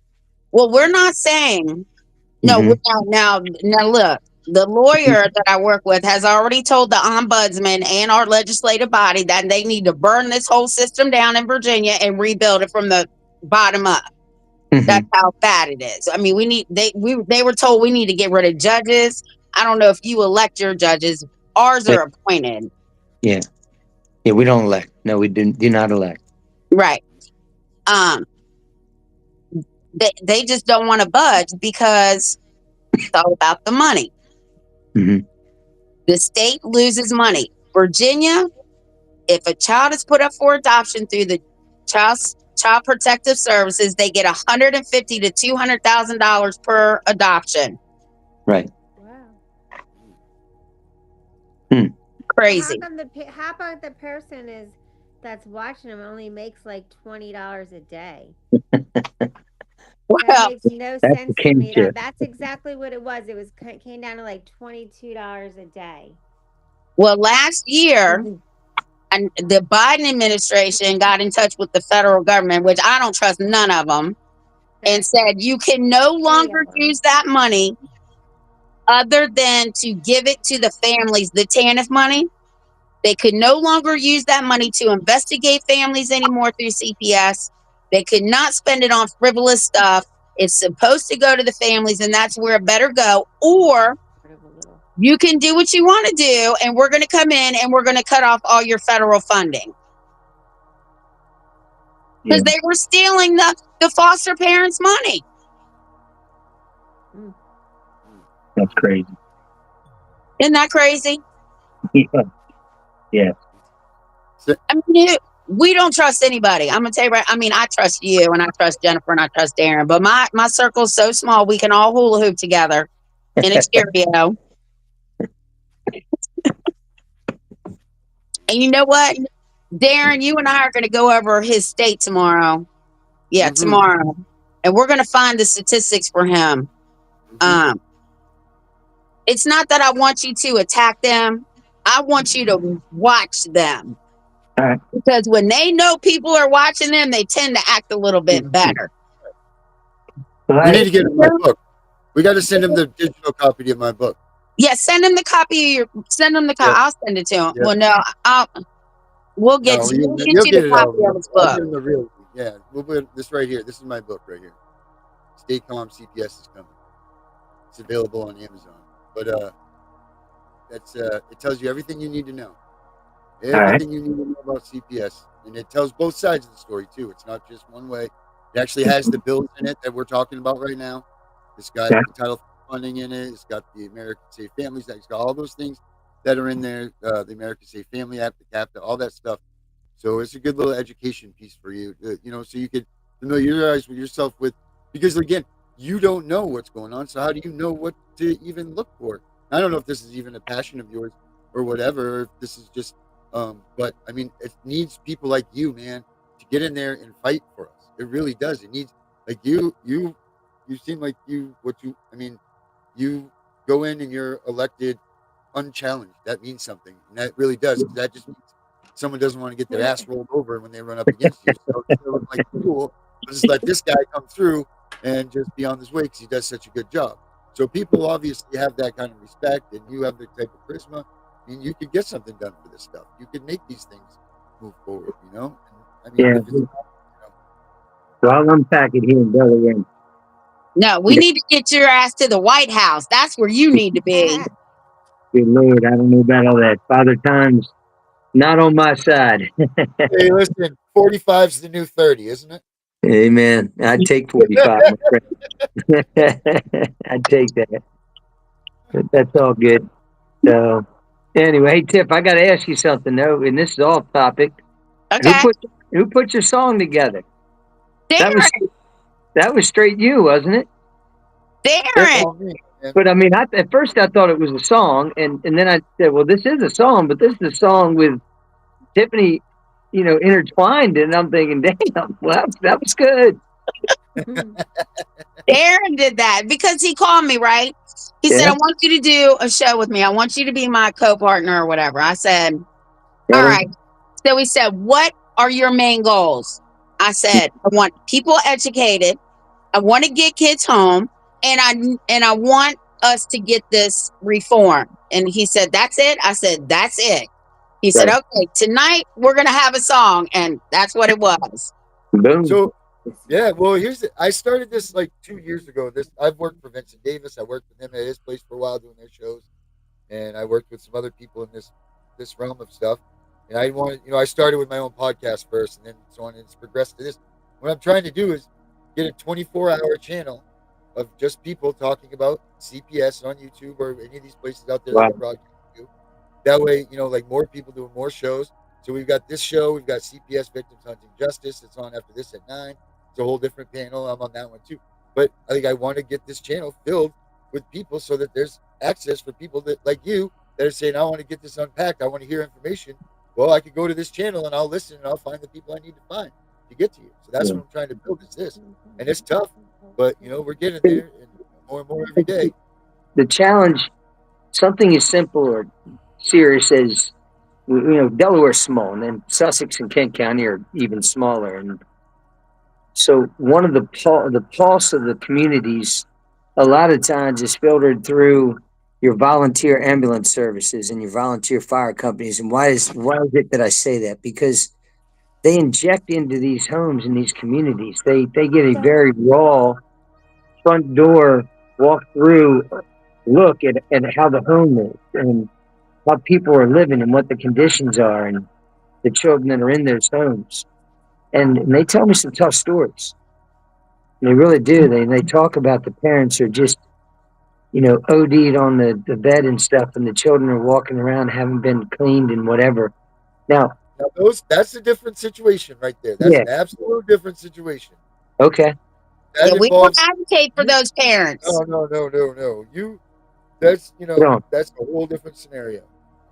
Well, we're not saying no. Mm-hmm. Now, look. The lawyer that I work with has already told the ombudsman and our legislative body that they need to burn this whole system down in Virginia and rebuild it from the bottom up. Mm-hmm. That's how bad it is. I mean, they were told we need to get rid of judges. I don't know if you elect your judges. Ours are appointed. Yeah. Yeah, we don't elect. No, we do not elect. Right. They just don't want to budge because it's all about the money. Mm-hmm. The state loses money. Virginia, if a child is put up for adoption through the Child Protective Services, they get $150,000 to $200,000 per adoption. Right. Wow. Crazy. How about the person that's watching them only makes like $20 a day? Well, That makes no that's sense the to me. kinship. That's exactly what it was. Came down to like $22 a day. well, last year, and the Biden administration got in touch with the federal government, which I don't trust none of them, and said you can no longer use that money other than to give it to the families, the TANF money. They could no longer use that money to investigate families anymore through CPS. They could not spend it on frivolous stuff. It's supposed to go to the families, and that's where it better go. Or you can do what you want to do, and we're going to come in and we're going to cut off all your federal funding. Because they were stealing the foster parents' money. That's crazy. Isn't that crazy? Yeah. So- I mean, we don't trust anybody. I'm gonna tell you right. I mean, I trust you and I trust Jennifer and I trust Darren, but my circle's so small we can all hula hoop together in a stereo. And you know what? Darren, you and I are gonna go over his state tomorrow. Yeah, tomorrow. And we're gonna find the statistics for him. It's not that I want you to attack them. I want you to watch them. All right. Because when they know people are watching them, they tend to act a little bit better. We need to get him my book. We got to send him the digital copy of my book. Yeah, send him the copy. Send him the copy. Yeah. I'll send it to him. Yeah. Well, no, we'll get you. We'll get you the copy of his book. I'll get him the real. Yeah, we'll put this right here. This is my book right here. Stay Calm CPS is coming. It's available on Amazon. But that's it tells you everything you need to know. Everything you need to know about CPS, and it tells both sides of the story too. It's not just one way. It actually has the bills in it that we're talking about right now. It's got the title funding in it. It's got the American Safe Families Act. It's got all those things that are in there. The American Safe Family Act, the CAPTA, all that stuff. So it's a good little education piece for you, so you could familiarize with yourself with, because again, you don't know what's going on. So how do you know what to even look for? I don't know if this is even a passion of yours or whatever, or if this is just, but I mean, it needs people like you, man, to get in there and fight for us. It really does. It needs, like you seem like you go in and you're elected unchallenged. That means something. And that really does. That just means someone doesn't want to get their ass rolled over when they run up against you. So it's like, cool, just let this guy come through and just be on his way because he does such a good job. So people obviously have that kind of respect, and you have the type of charisma. I mean, you could get something done for this stuff. You could make these things move forward, And, I mean, if it's, So I'll unpack it here in Delaware. No, we need to get your ass to the White House. That's where you need to be. Good Lord, I don't know about all that. Father Time's not on my side. Hey, listen, 45's the new 30, isn't it? Amen. I'd take 45, my friend. I'd take that. But that's all good. So anyway, hey Tiff, I gotta ask you something though, and this is off topic. Okay. Who put your song together? Darren. That was straight you, wasn't it? Darren. But I mean, at first I thought it was a song, and then I said, well, this is a song, but this is a song with Tiffany, intertwined, and I'm thinking, damn, well, that was good. Darren did that because he called me, right? He said, I want you to do a show with me. I want you to be my co-partner or whatever. I said, all right. So he said, what are your main goals? I said, I want people educated. I want to get kids home, and I want us to get this reform. And he said, that's it? I said, that's it. He said, okay, tonight we're going to have a song. And that's what it was. Boom. So, yeah, well, I started this like 2 years ago. I've worked for Vincent Davis. I worked with him at his place for a while doing their shows. And I worked with some other people in this realm of stuff. And I started with my own podcast first and then so on, and it's progressed to this. What I'm trying to do is get a 24-hour channel of just people talking about CPS on YouTube or any of these places out there that broadcast to. That way, like more people doing more shows. So we've got this show, we've got CPS Victims Hunting Justice. It's on after this at 9. It's a whole different panel. I'm on that one too. But I think I want to get this channel filled with people so that there's access for people that like you that are saying, I want to get this unpacked. I want to hear information. Well, I could go to this channel and I'll listen and I'll find the people I need to find to get to you. So that's what I'm trying to build is this. And it's tough, but we're getting there and more every day. The challenge, something as simple or serious as, Delaware's small, and then Sussex and Kent County are even smaller. And so one of the pulse of the communities, a lot of times is filtered through your volunteer ambulance services and your volunteer fire companies. And why is it that I say that? Because they inject into these homes and these communities. They get a very raw front door walk through look at how the home is and how people are living and what the conditions are and the children that are in those homes. And they tell me some tough stories. They really do. They talk about the parents are just OD'd on the bed and stuff, and the children are walking around, haven't been cleaned and whatever. Now, Now that's a different situation right there. That's Yeah. an absolute different situation. Okay. That Yeah, we don't involves advocate for you. those parents. No. That's No. that's a whole different scenario.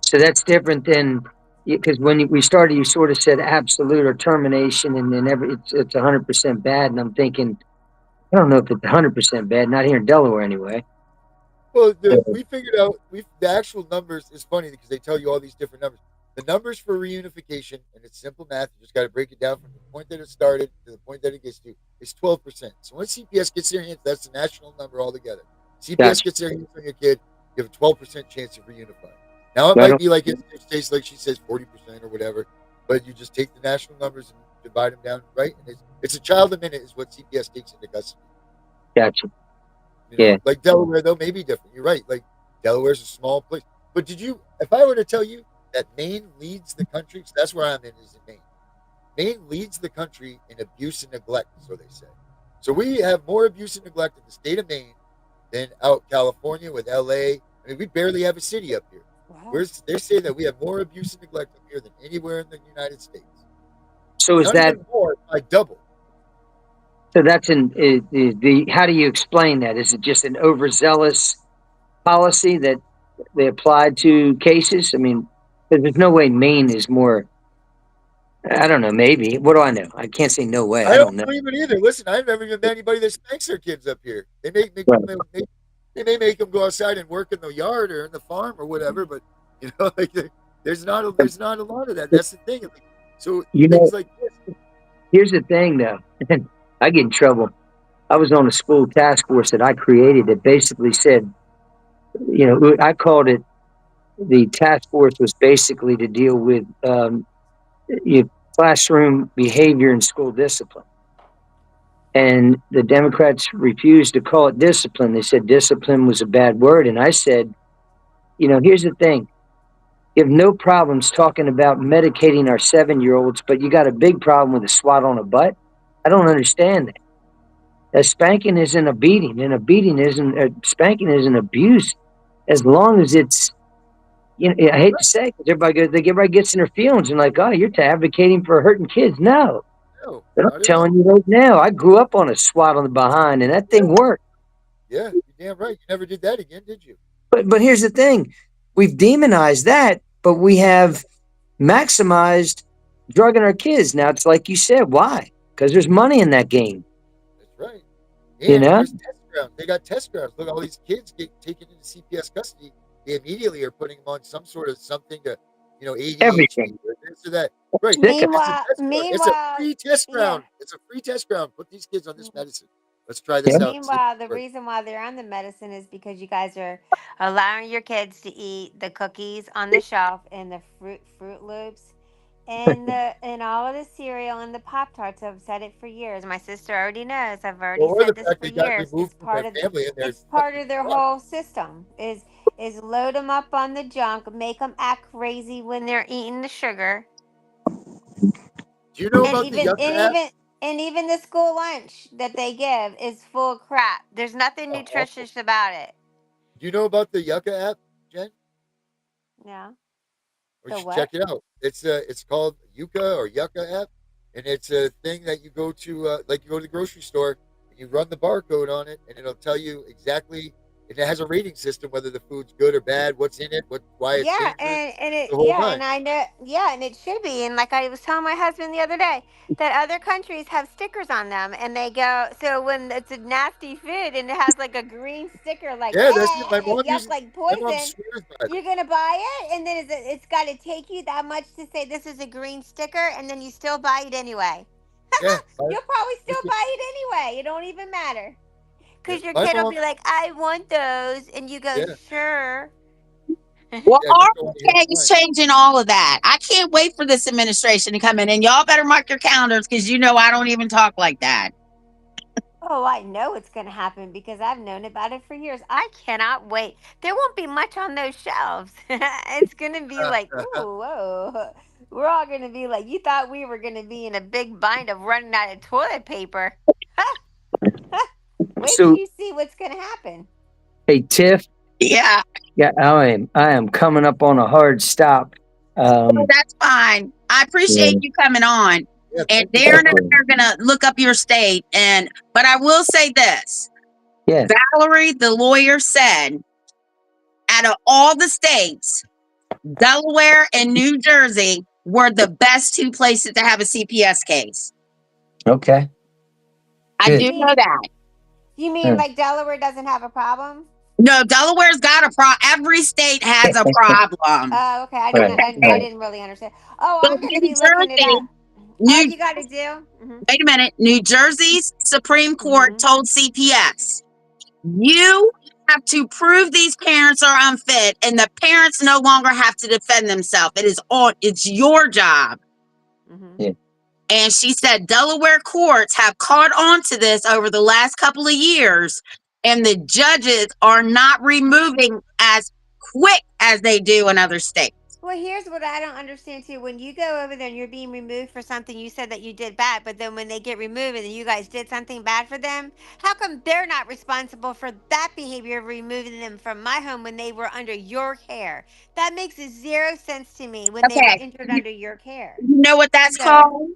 So that's different than because when we started, you sort of said absolute or termination, and then it's 100% bad. And I'm thinking, I don't know if it's 100% bad. Not here in Delaware, anyway. Well, So, we figured out the actual numbers is funny because they tell you all these different numbers. The numbers for reunification, and it's simple math. You just got to break it down from the point that it started to the point that it gets to is 12%. So once CPS gets their hands, that's the national number altogether. CPS gotcha. gets their hands on your kid, you have a 12% chance of reunifying. Now it Right might on. be like in states like she says 40% or whatever, but you just take the national numbers and divide them down, right? And it's a child a minute is what CPS takes into custody. Gotcha. Yeah. Like Delaware though may be different. You're right. Like Delaware's a small place. But if I were to tell you that Maine leads the country, 'cause that's where I'm in, is in Maine. Maine leads the country in abuse and neglect, so they say. So we have more abuse and neglect in the state of Maine than out California with LA. I mean, we barely have a city up here. Wow. They say that we have more abuse and neglect up here than anywhere in the United States. So is Not that even more, by double. so? That's the how do you explain that? Is it just an overzealous policy that they applied to cases? I mean, there's no way Maine is more. I don't know. Maybe. What do I know? I can't say no way. I I don't don't know. believe it either. Listen, I've never even met anybody that spanks their kids up here. Right. They may make them go outside and work in the yard or in the farm or whatever, but like there's not a lot of that. That's the thing. Like, so You know, things like this. here's the thing, though. I get in trouble. I was on a school task force that I created that basically said, I called it the task force was basically to deal with your classroom behavior and school discipline. And the Democrats refused to call it discipline. They said discipline was a bad word. And I said, here's the thing. You have no problems talking about medicating our 7-year-olds, but you got a big problem with a swat on a butt. I don't understand that. A spanking isn't a beating, and spanking isn't abuse, as long as it's. I hate to say, because everybody gets in their feelings and like, oh, you're advocating for hurting kids. No, No, but I'm not at telling all. you right now, I grew up on a swat on the behind, and that Yeah, thing worked. yeah, you're damn right. You never did that again, did you? But here's the thing: we've demonized that, but we have maximized drugging our kids. Now it's like you said, why? Because there's money in that game. That's right. You And know, there's test grounds. They got test grounds. Look, all these kids get taken into CPS custody. They immediately are putting them on some sort of something to, ADHD everything. or this or that. Right. Sick 'em. It's a Meanwhile, test ground. It's a meanwhile, free test yeah. ground. It's a free test ground. Put these kids on this medicine. Let's try this Yeah. out and see if Meanwhile, it the works. reason why they're on the medicine is because you guys are allowing your kids to eat the cookies on the shelf and the Fruit Loops and all of the cereal and the Pop Tarts. I've said it for years. My sister already knows. I've already Or the said this fact for they got years. removed from their family and It's part of their whole system. Is load them up on the junk, make them act crazy when they're eating the sugar, Do you know and about the even Yucca and app? even and even the school lunch that they give is full of crap. There's nothing Awful. nutritious about it. Do you know about the Yucca app, Jen? Yeah. Or you The should what? check it out. It's called Yucca or Yucca app, and it's a thing that you go to like you go to the grocery store and you run the barcode on it, and it'll tell you exactly. And it has a rating system whether the food's good or bad, what's in it, why it's Yeah, dangerous, and the whole nine. and I know, yeah, and it should be. And like I was telling my husband the other day, that other countries have stickers on them, and they go, so when it's a nasty food and it has like a green sticker, like Yeah, that's it. My mom yuck, uses. like My mom poison, swears by them. you're gonna buy it, and then it's got to take you that much to say this is a green sticker, and then you still buy it anyway. Yeah, You'll probably still listen, buy it anyway. It don't even matter. yeah, Because your my kid will mom. be like, I want those. And you go, Yeah, sure. Well, yeah, just our go on the okay is line. changing all of that. I can't wait for this administration to come in, and y'all better mark your calendars because I don't even talk like that. Oh, I know it's going to happen because I've known about it for years. I cannot wait. There won't be much on those shelves. It's going to be like, ooh, whoa. We're all going to be like, you thought we were going to be in a big bind of running out of toilet paper. Wait till So, you see what's going to happen. hey Tiff, Yeah, yeah, I am coming up on a hard stop. that's fine. I appreciate you coming on. Yeah, And thank you Darren so and much. I are gonna look up your state. But I will say this. Yeah. Valerie, the lawyer, said out of all the states, Delaware and New Jersey were the best two places to have a CPS case. Okay. I Good. do know that. You mean Yeah. like Delaware doesn't have a problem? No, Delaware's got a problem. Every state has a problem. Oh, okay. I didn't. Right. I Right. didn't really understand. Oh, But I'm going to New be looking it Jersey, up. All New you got to do. wait a minute. New Jersey's Supreme Court Mhm. told CPS, you have to prove these parents are unfit, and the parents no longer have to defend themselves. It's your job. Mhm. Yeah. And she said Delaware courts have caught on to this over the last couple of years, and the judges are not removing as quick as they do in other states. Well, here's what I don't understand too. When you go over there and you're being removed for something you said that you did bad, but then when they get removed and you guys did something bad for them, how come they're not responsible for that behavior of removing them from my home when they were under your care? That makes zero sense to me when they were Okay, injured under your care. you know what that's So, called?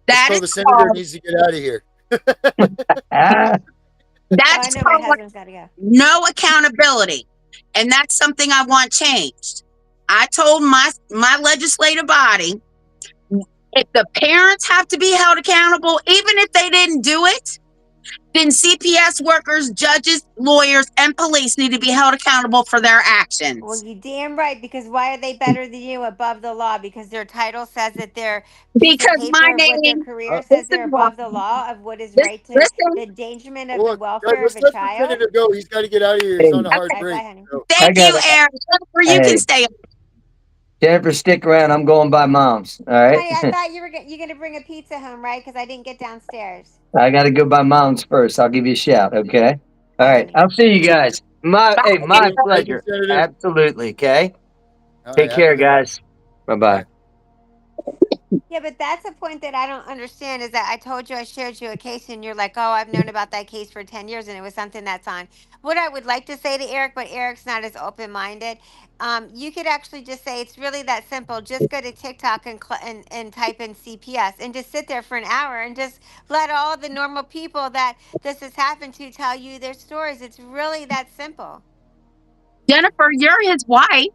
That's That called is the senator called needs to get out of here. Ah, oh, I that's know my called husband's got to go. no accountability, and that's something I want changed. I told my legislative body, if the parents have to be held accountable, even if they didn't do it, then CPS workers, judges, lawyers, and police need to be held accountable for their Well, actions. you damn right, because why are they better than you above the law? Because their title says that their piece of Because my paper with their name, career this says is they're why, above the law of what is this, right to listen, the endangerment of Well, the look, guys, welfare of let's a let the child. senator go. He's got to get out of here. He's hey, on a hard okay, Bye, break. honey. So, I thank got you, it. Eric. Jennifer, you can Hey, stay. Jennifer, stick around. I'm going by mom's. All right. Honey, I thought you going to bring a pizza home, right? Because I didn't get downstairs. I got to go by mom's first. I'll give you a shout. Okay. All Bye, right. honey. I'll see you guys. Bye, My Jennifer. thank you, pleasure. Senator. Absolutely. Okay. All right, Take have a care, good one. guys. Bye Bye. bye. Yeah, but that's a point that I don't understand is that I told you I showed you a case and you're like, oh, I've known about that case for 10 years and it was something that's on. What I would like to say to Eric, but Eric's not as open minded, you could actually just say it's really that simple. Just go to TikTok and type in CPS and just sit there for an hour and just let all the normal people that this has happened to tell you their stories. It's really that simple. Jennifer, you're his wife.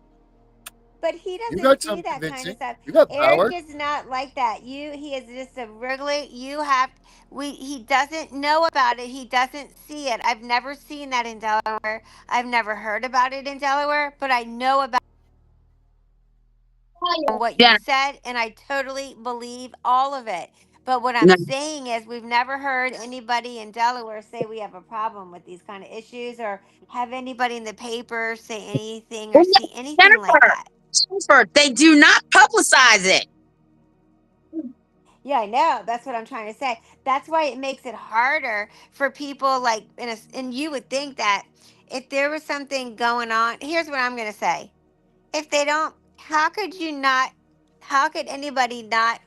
But he You doesn't got see some that kind of convincing. stuff. You got Eric power. is not like that. He is just a regular. You have he doesn't know about it. He doesn't see it. I've never seen that in Delaware. I've never heard about it in Delaware, but I know about what you Jennifer, said and I totally believe all of it. But what I'm no. saying is we've never heard anybody in Delaware say we have a problem with these kind of issues or have anybody in the paper say anything or see anything like Jennifer, that. Jennifer, they do not publicize it. Yeah, I know. That's what I'm trying to say. That's why it makes it harder for people like and you would think that if there was something going on, here's what I'm going to say. If they don't, how could you not how could anybody not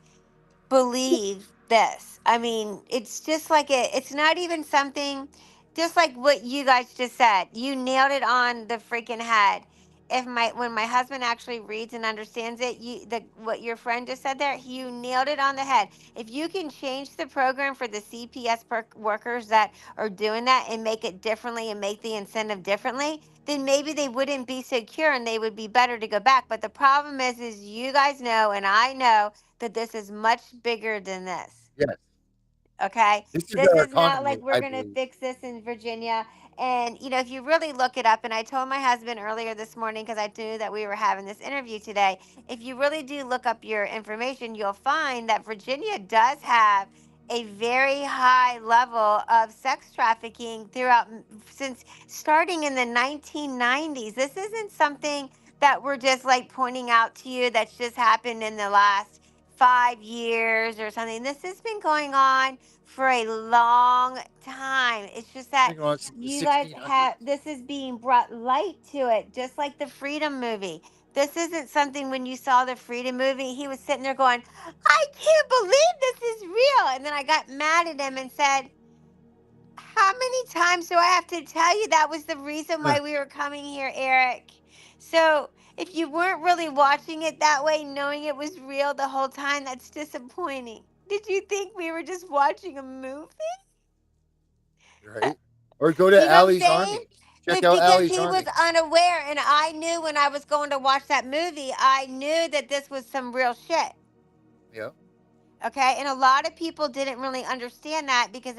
believe this? I mean, it's just like it's not even something just like what you guys just said. You nailed it on the freaking head. If my when my husband actually reads and understands it, you the what your friend just said there, you nailed it on the head. If you can change the program for the CPS workers that are doing that and make it differently and make the incentive differently, then maybe they wouldn't be secure and they would be better to go back. But the problem is you guys know and I know that this is much bigger than this. Yes. Okay. This is This our is not like economy, we're I going to believe. fix this in Virginia. And, if you really look it up, and I told my husband earlier this morning because I knew that we were having this interview today, if you really do look up your information, you'll find that Virginia does have a very high level of sex trafficking throughout since starting in the 1990s. This isn't something that we're just like pointing out to you that's just happened in the last 5 years or something. This has been going on for a long time. It's just It's that been going on since the you guys 1600s. have this is being brought light to it, just like the Freedom movie. This isn't something when you saw the Freedom movie, he was sitting there going, I can't believe this is real. And then I got mad at him and said, How many times do I have to tell you that was the reason why we were coming here, Eric? So, if you weren't really watching it that way, knowing it was real the whole time, that's disappointing. Did you think we were just watching a movie? Right? Or go to You know what I'm Allie's saying? Army. Check But out because Allie's he was Army. unaware, and I knew when I was going to watch that movie, I knew that this was some real shit. Yeah. Okay. And a lot of people didn't really understand that because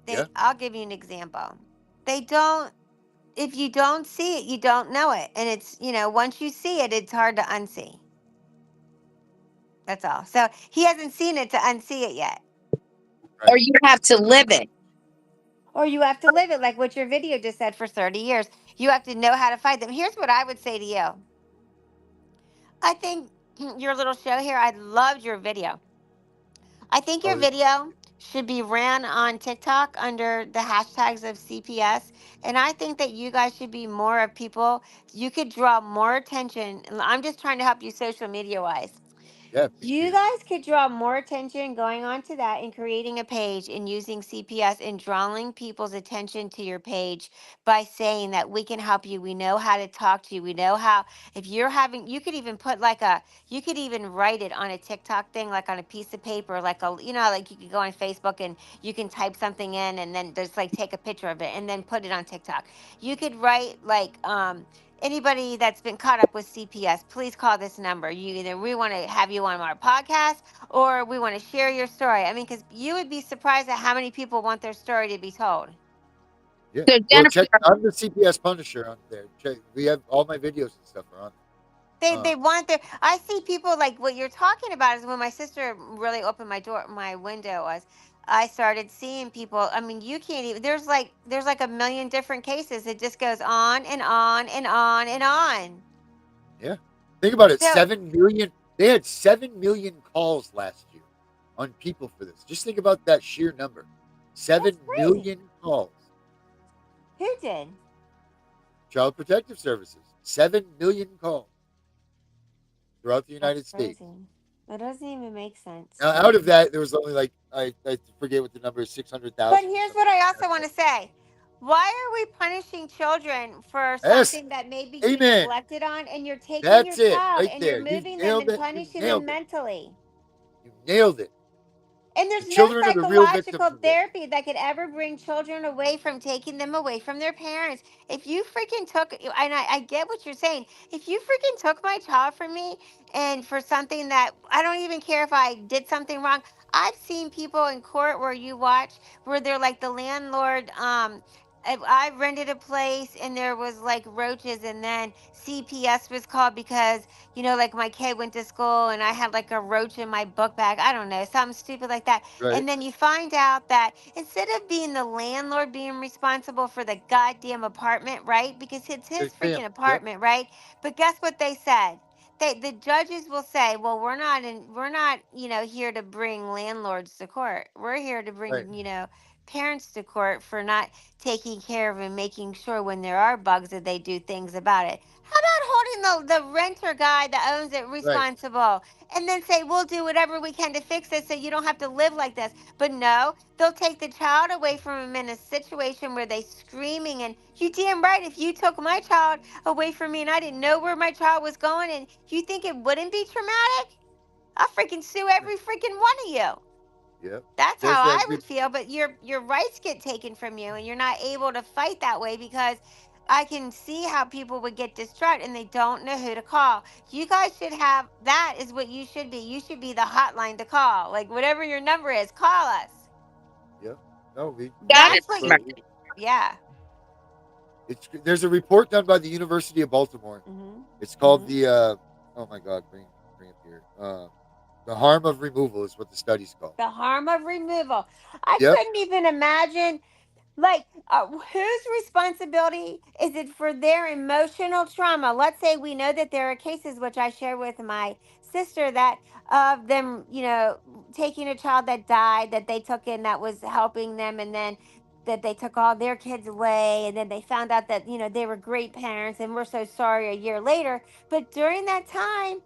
Yeah. I'll give you an example. They don't, if you don't see it, you don't know it. And once you see it, it's hard to unsee. That's all. So he hasn't seen it to unsee it yet. Or Right. you have to live it. Or you have to live it, like what your video just said, for 30 years. You have to know how to fight them. Here's what I would say to you. I think your little show here, I loved your video. I think your Oh, video should be ran on TikTok under the hashtags of CPS. And I think that you guys should be more of people. You could draw more attention. And I'm just trying to help you social media wise. yeah. Please You do. guys could draw more attention going on to that and creating a page and using CPS and drawing people's attention to your page by saying that we can help you. We know how to talk to you. We know how, if you're having, you could even put you could even write it on a TikTok thing, like on a piece of paper, like you could go on Facebook and you can type something in and then just like take a picture of it and then put it on TikTok. You could write anybody that's been caught up with CPS, please call this number. We want to have you on our podcast or we want to share your story. I mean, because you would be surprised at how many people want their story to be told. Yeah. So Well, Jennifer, check. I'm the CPS Punisher on there. Check. We have all my videos and stuff are on there. They want their. I see people like what you're talking about is when my sister really opened my window was. I started seeing people. I mean, you can't even. There's like a million different cases. It just goes on and on and on and on. Yeah. Think about it. So 7 million. They had 7 million calls last year on people for this. Just think about that sheer number. Seven that's crazy. million calls. Who did? Child Protective Services. 7 million calls throughout the That's United States. crazy. That doesn't even make sense. Now, out of that, there was only like I forget what the number is, six hundred But thousand or here's something what I like also that. want to say. Why are we punishing children for Yes, something that may be amen. neglected on and you're taking your That's it child right and you're there. You moving them nailed and it. You punishing them nailed it. mentally? You nailed it. And The there's no children are the real victims psychological of this. therapy that could ever bring children away from taking them away from their parents. If you freaking took, and I get what you're saying, if you freaking took my child from me and for something that I don't even care if I did something wrong. I've seen people in court where you watch where they're like the landlord. I rented a place and there was like roaches, and then CPS was called because like my kid went to school and I had like a roach in my book bag. I don't know, something stupid like that. Right. And then you find out that instead of being the landlord being responsible for the goddamn apartment, right? Because it's his The family. freaking Yep. apartment, right? But guess what they said? The judges will say, well, we're not, here to bring landlords to court. We're here to Right. bring, parents to court for not taking care of and making sure when there are bugs that they do things about it. How about holding the renter guy that owns it Right. responsible and then say, we'll do whatever we can to fix it so you don't have to live like this? But no, they'll take the child away from him in a situation where they screaming. And you damn right, if you took my child away from me and I didn't know where my child was going, and you think it wouldn't be traumatic, I'll freaking sue every freaking one of you. Yep. That's how There's that. I would feel, but your rights get taken from you and you're not able to fight that way because I can see how people would get distraught and they don't know who to call. You guys should have that is what you should be. You should be the hotline to call. Like whatever your number is, call us. Yep. No, we got have. it. That's what Well, yeah. there's a report done by the University of Baltimore. Mhm. It's called Mhm. the oh my God, bring it here. The harm of removal is what the study's called. The harm of removal. I Yep. couldn't even imagine. Like, whose responsibility is it for their emotional trauma? Let's say we know that there are cases, which I share with my sister, that of them, taking a child that died that they took in that was helping them, and then that they took all their kids away, and then they found out that, they were great parents and we're so sorry a year later. But during that time,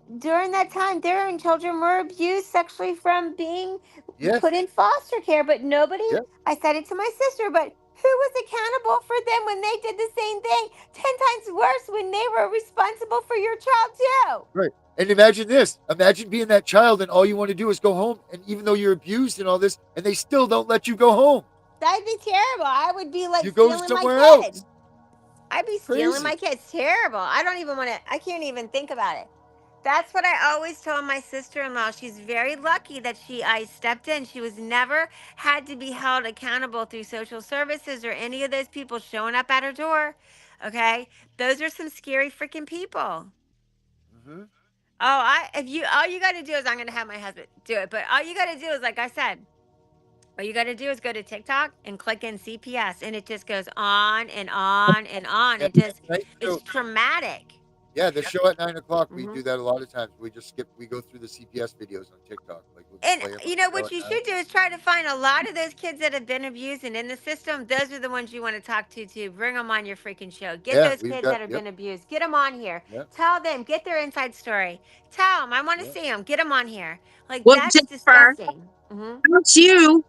their own children were abused sexually from being Yes. put in foster care, but nobody, Yeah. I said it to my sister, but who was accountable for them when they did the same thing 10 times worse when they were responsible for your child too? Right. And imagine this. Imagine being that child and all you want to do is go home. And even though you're abused and all this, and they still don't let you go home. That'd be terrible. I would be like You go stealing my somewhere kid. else. I'd be stealing Crazy. my kids. Terrible. I don't even want to, I can't even think about it. That's what I always told my sister-in-law. She's very lucky that I stepped in. She was never had to be held accountable through social services or any of those people showing up at her door. Okay? Those are some scary freaking people. Hmm. Oh, I if you all you got to do is I'm going to have my husband do it. But all you got to do is like I said, all you got to do is go to TikTok and click in CPS and it just goes on and on and on. Yeah. It just Night it's show. traumatic. Yeah, the show at 9 o'clock. We Mhm. do that a lot of times. We just skip. We go through the CPS videos on TikTok. Like we'll just And play them on you know the show what at you 9. should do is try to find a lot of those kids that have been abused and in the system. Those are the ones you want to talk to too. Bring them on your freaking show. Get Yeah, those we've kids got. that have Yep. been abused. Get them on here. Yep. Tell them. Get their inside story. Tell them. I want to Yep. see them. Get them on here. Like Well, that's Jennifer, disgusting. Hmm. about you,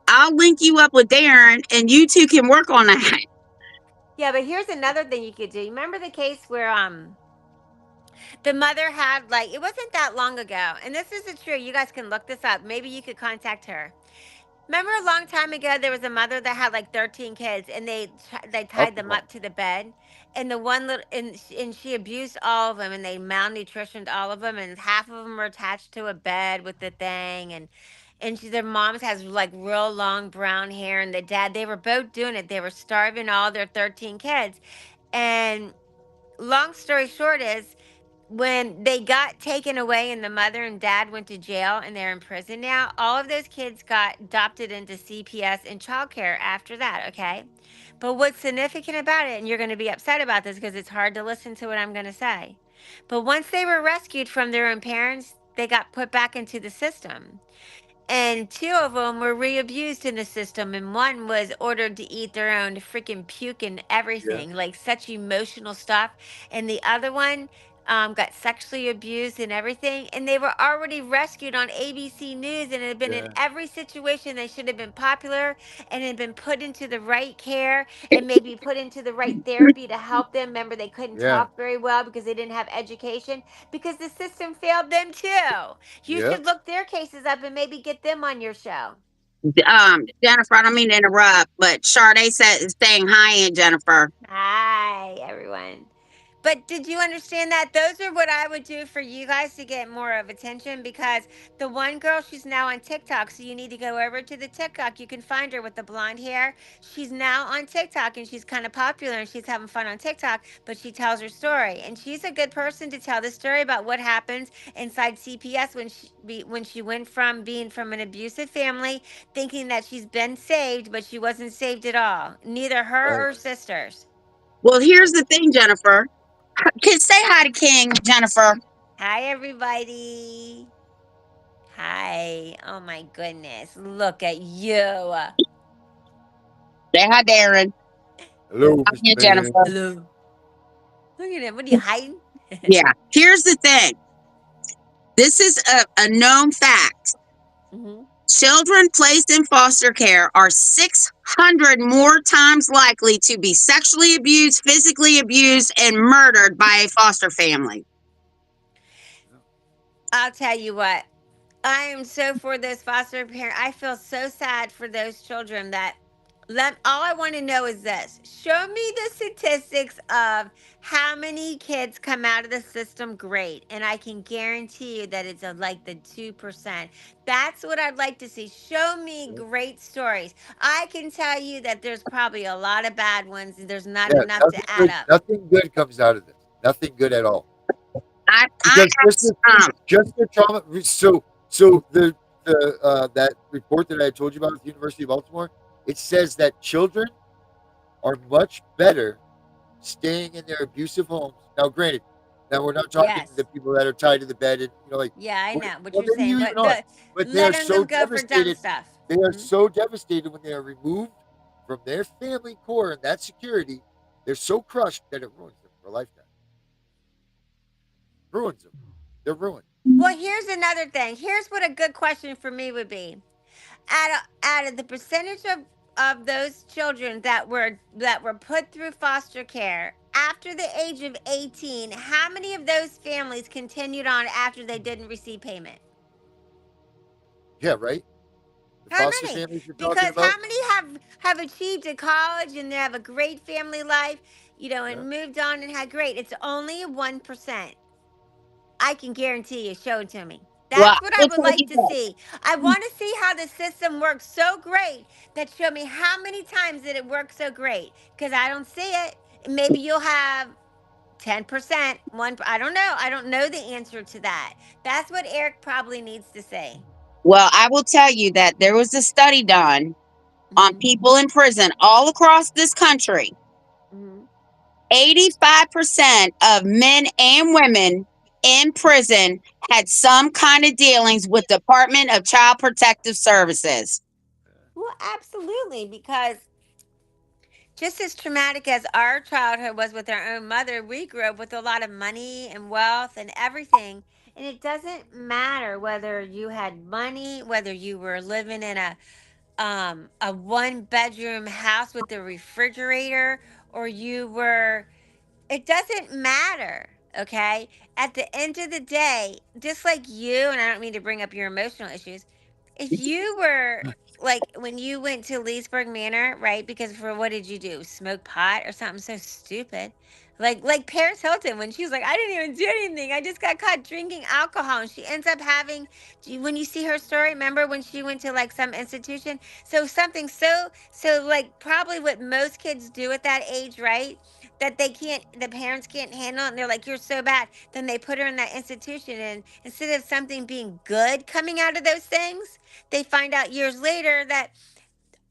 I'll link you up with Darren, and you two can work on that. Yeah, but here's another thing you could do. You remember the case where the mother had like it wasn't that long ago, and this isn't true. You guys can look this up. Maybe you could contact her. Remember a long time ago, there was a mother that had like 13 kids, and they Up tied the them ball. up to the bed, and the one little and she abused all of them, and they malnutritioned all of them, and half of them were attached to a bed with the thing, and their moms has like real long brown hair, and the dad they were both doing it. They were starving all their 13 kids, and long story short is when they got taken away and the mother and dad went to jail and they're in prison now, all of those kids got adopted into CPS and childcare after that, okay? But what's significant about it, and you're going to be upset about this because it's hard to listen to what I'm going to say, but once they were rescued from their own parents, they got put back into the system. And two of them were re-abused in the system, and one was ordered to eat their own freaking puke and Yeah. everything, like such emotional stuff. And the other one got sexually abused and everything. And they were already rescued on ABC News, and had been in Yeah. every situation. They should have been popular and had been put into the right care and maybe put into the right therapy to help them. Remember, they couldn't Yeah. talk very well because they didn't have education because the system failed them too. You Yep. should look their cases up and maybe get them on your show. Jennifer, I don't mean to interrupt, but Sade said is saying hi, and Jennifer. Hi, everyone. But did you understand that? Those are what I would do for you guys to get more of attention because the one girl, she's now on TikTok. So you need to go over to the TikTok. You can find her with the blonde hair. She's now on TikTok and she's kind of popular and she's having fun on TikTok, but she tells her story. And she's a good person to tell the story about what happens inside CPS when she went from being from an abusive family, thinking that she's been saved, but she wasn't saved at all. Neither her or Right. her sisters. Well, here's Yep. the thing, Jennifer. Can say hi to King, Jennifer. Hi, everybody. Hi. Oh, my goodness. Look at you. Say hi, Darren. Hello, Hi, Mr. Man. Jennifer. Hello. Look at him. What are you hiding? Yeah. Here's the thing. This is a known fact. Hmm. Children placed in foster care are 600 more times likely to be sexually abused, physically abused, and murdered by a foster family. I'll tell you what. I am so for those foster parents. I feel so sad for those children that all I want to know is this. Show me the statistics of how many kids come out of the system great. And I can guarantee you that it's like the 2%. That's what I'd like to see. Show me Yep. great stories. I can tell you that there's probably a lot of bad ones and there's not Yeah. enough to Nothing add good. up. Nothing good comes out of this. Nothing good at all. I Because just the trauma. So the that report that I told you about at the University of Baltimore, it says that children are much better staying in their abusive homes. Now, granted, now we're not talking Yes. the people that are tied to the bed and like, Yeah, I know what well, you're maybe saying, you but even are, but they are letting so them go for dumb devastated. stuff. They are Mhm. so devastated when they are removed from their family core and that security. They're so crushed that it ruins them for a lifetime. Ruins them. They're ruined. Well, here's another thing. Here's what a good question for me would be. Out of the percentage of those children that were put through foster care after the age of 18, how many of those families continued on after they didn't receive payment? Yeah, right. The How foster many? families you're talking Because about. how many have achieved at college and they have a great family life, Yeah. and moved on and had great? It's only 1%. I can guarantee you. Show it to me. Well, I That's what I will would tell like you to this. see. I want to see how the system works so great that show me how many times did it work so great. Because I don't see it. Maybe you'll have 10%. One. I don't know. I don't know the answer to that. That's what Eric probably needs to say. Well, I will tell you that there was a study done on Hmm. people in prison all across this country. Hmm. 85% of men and women in prison had some kind of dealings with Department of Child Protective Services. Well, absolutely. Because just as traumatic as our childhood was with our own mother, we grew up with a lot of money and wealth and everything. And it doesn't matter whether you had money, whether you were living in a one bedroom house with a refrigerator, or you were, it doesn't matter. Okay. At the end of the day, just like you, and I don't mean to bring up your emotional issues, if you were like when you went to Leesburg Manor, right? Because for what did you do? Smoke pot or something so stupid? Like Paris Hilton when she was like, I didn't even do anything. I just got caught drinking alcohol. And she ends up having, when you see her story, remember when she went to like some institution? So something so like probably what most kids do at that age, right? That they can't, the parents can't handle it, and they're like, you're so bad. Then they put her in that institution, and instead of something being good coming out of those things, they find out years later that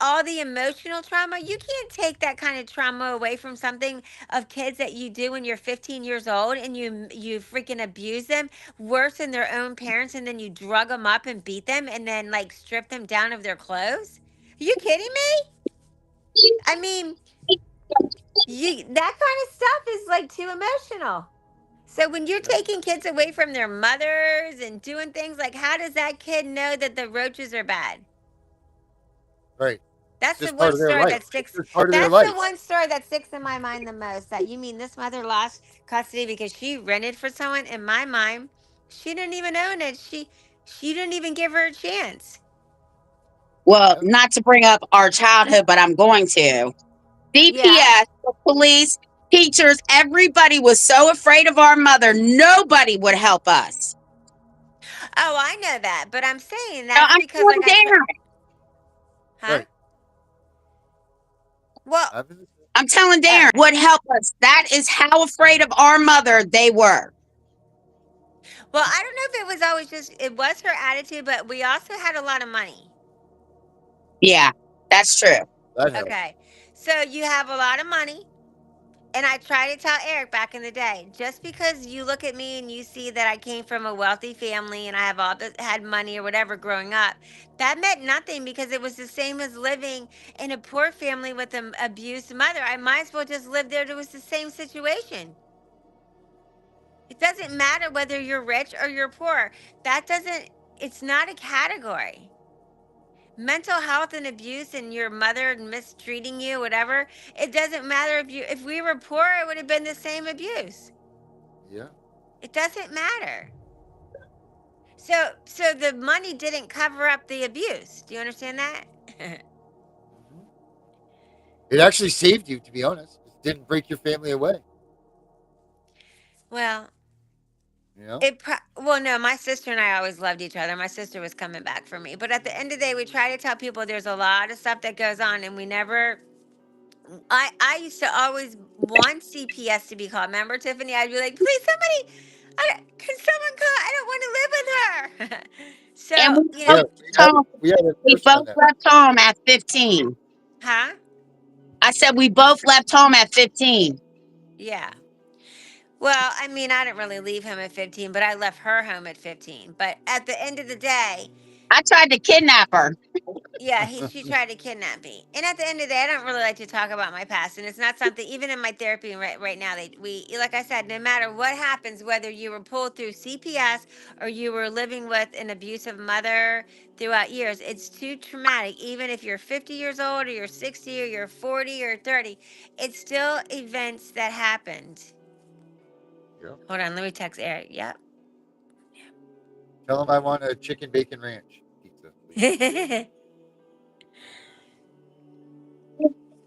all the emotional trauma, you can't take that kind of trauma away from something of kids that you do when you're 15 years old, and you freaking abuse them worse than their own parents, and then you drug them up and beat them and then like strip them down of their clothes. Are you kidding me? I mean, you, that kind of stuff is like too emotional. So when you're Yeah. taking kids away from their mothers and doing things like, how does that kid know that the roaches are bad? Right. It's That's the just part one of their story life. that It's sticks. just part of their That's the life. one story that sticks in my mind the most. That you mean this mother lost custody because she rented for someone. In my mind, she didn't even own it. She didn't even give her a chance. Well, Yeah. not to bring up our childhood, but I'm going to. Yeah. DPS, the police, teachers, everybody was so afraid of our mother, nobody would help us. Oh, I know that, but I'm saying Now, that's I'm because, like telling I said, Darren, huh? Right. Well, Happens. I'm telling oh, Darren would help us. That is how afraid of our mother they were. well, I don't know if it was always just it was her attitude, but we also had a lot of money. Yeah, that's true. That helps. Okay, so you have a lot of money. And I try to tell Eric back in the day, just because you look at me and you see that I came from a wealthy family and I have all this, had money or whatever growing up, that meant nothing because it was the same as living in a poor family with an abused mother. I might as well just live there. It was the same situation. It doesn't matter whether you're rich or you're poor. That doesn't, it's not a category. Mental health and abuse and your mother mistreating you, whatever, it doesn't matter if we were poor, it would have been the same abuse. Yeah. It doesn't matter. So the money didn't cover up the abuse. Do you understand that? Hmm. It actually saved you, to be honest. It didn't break your family away. Well, You know. well, no, my sister and I always loved each other. My sister was coming back for me. But at the end of the day, we try to tell people there's a lot of stuff that goes on and we never, I used to always want CPS to be called. Remember, Tiffany? I'd be like, please, somebody, can someone call? I don't want to live with her. So, And we Yeah. both left home. We had a We nurse on both that. left home at 15. huh? I said we both left home at 15. Yeah. Well, I mean, I didn't really leave him at 15, but I left her home at 15. But at the end of the day, I tried to kidnap her. Yeah, she tried to kidnap me. And at the end of the day, I don't really like to talk about my past, and it's not something. Even in my therapy right now, like I said, no matter what happens, whether you were pulled through CPS or you were living with an abusive mother throughout years, it's too traumatic. Even if you're 50 years old or you're 60 or you're 40 or 30, it's still events that happened. Yeah. Hold on, let me text Eric. Yep. Tell him I want a chicken bacon ranch pizza, please.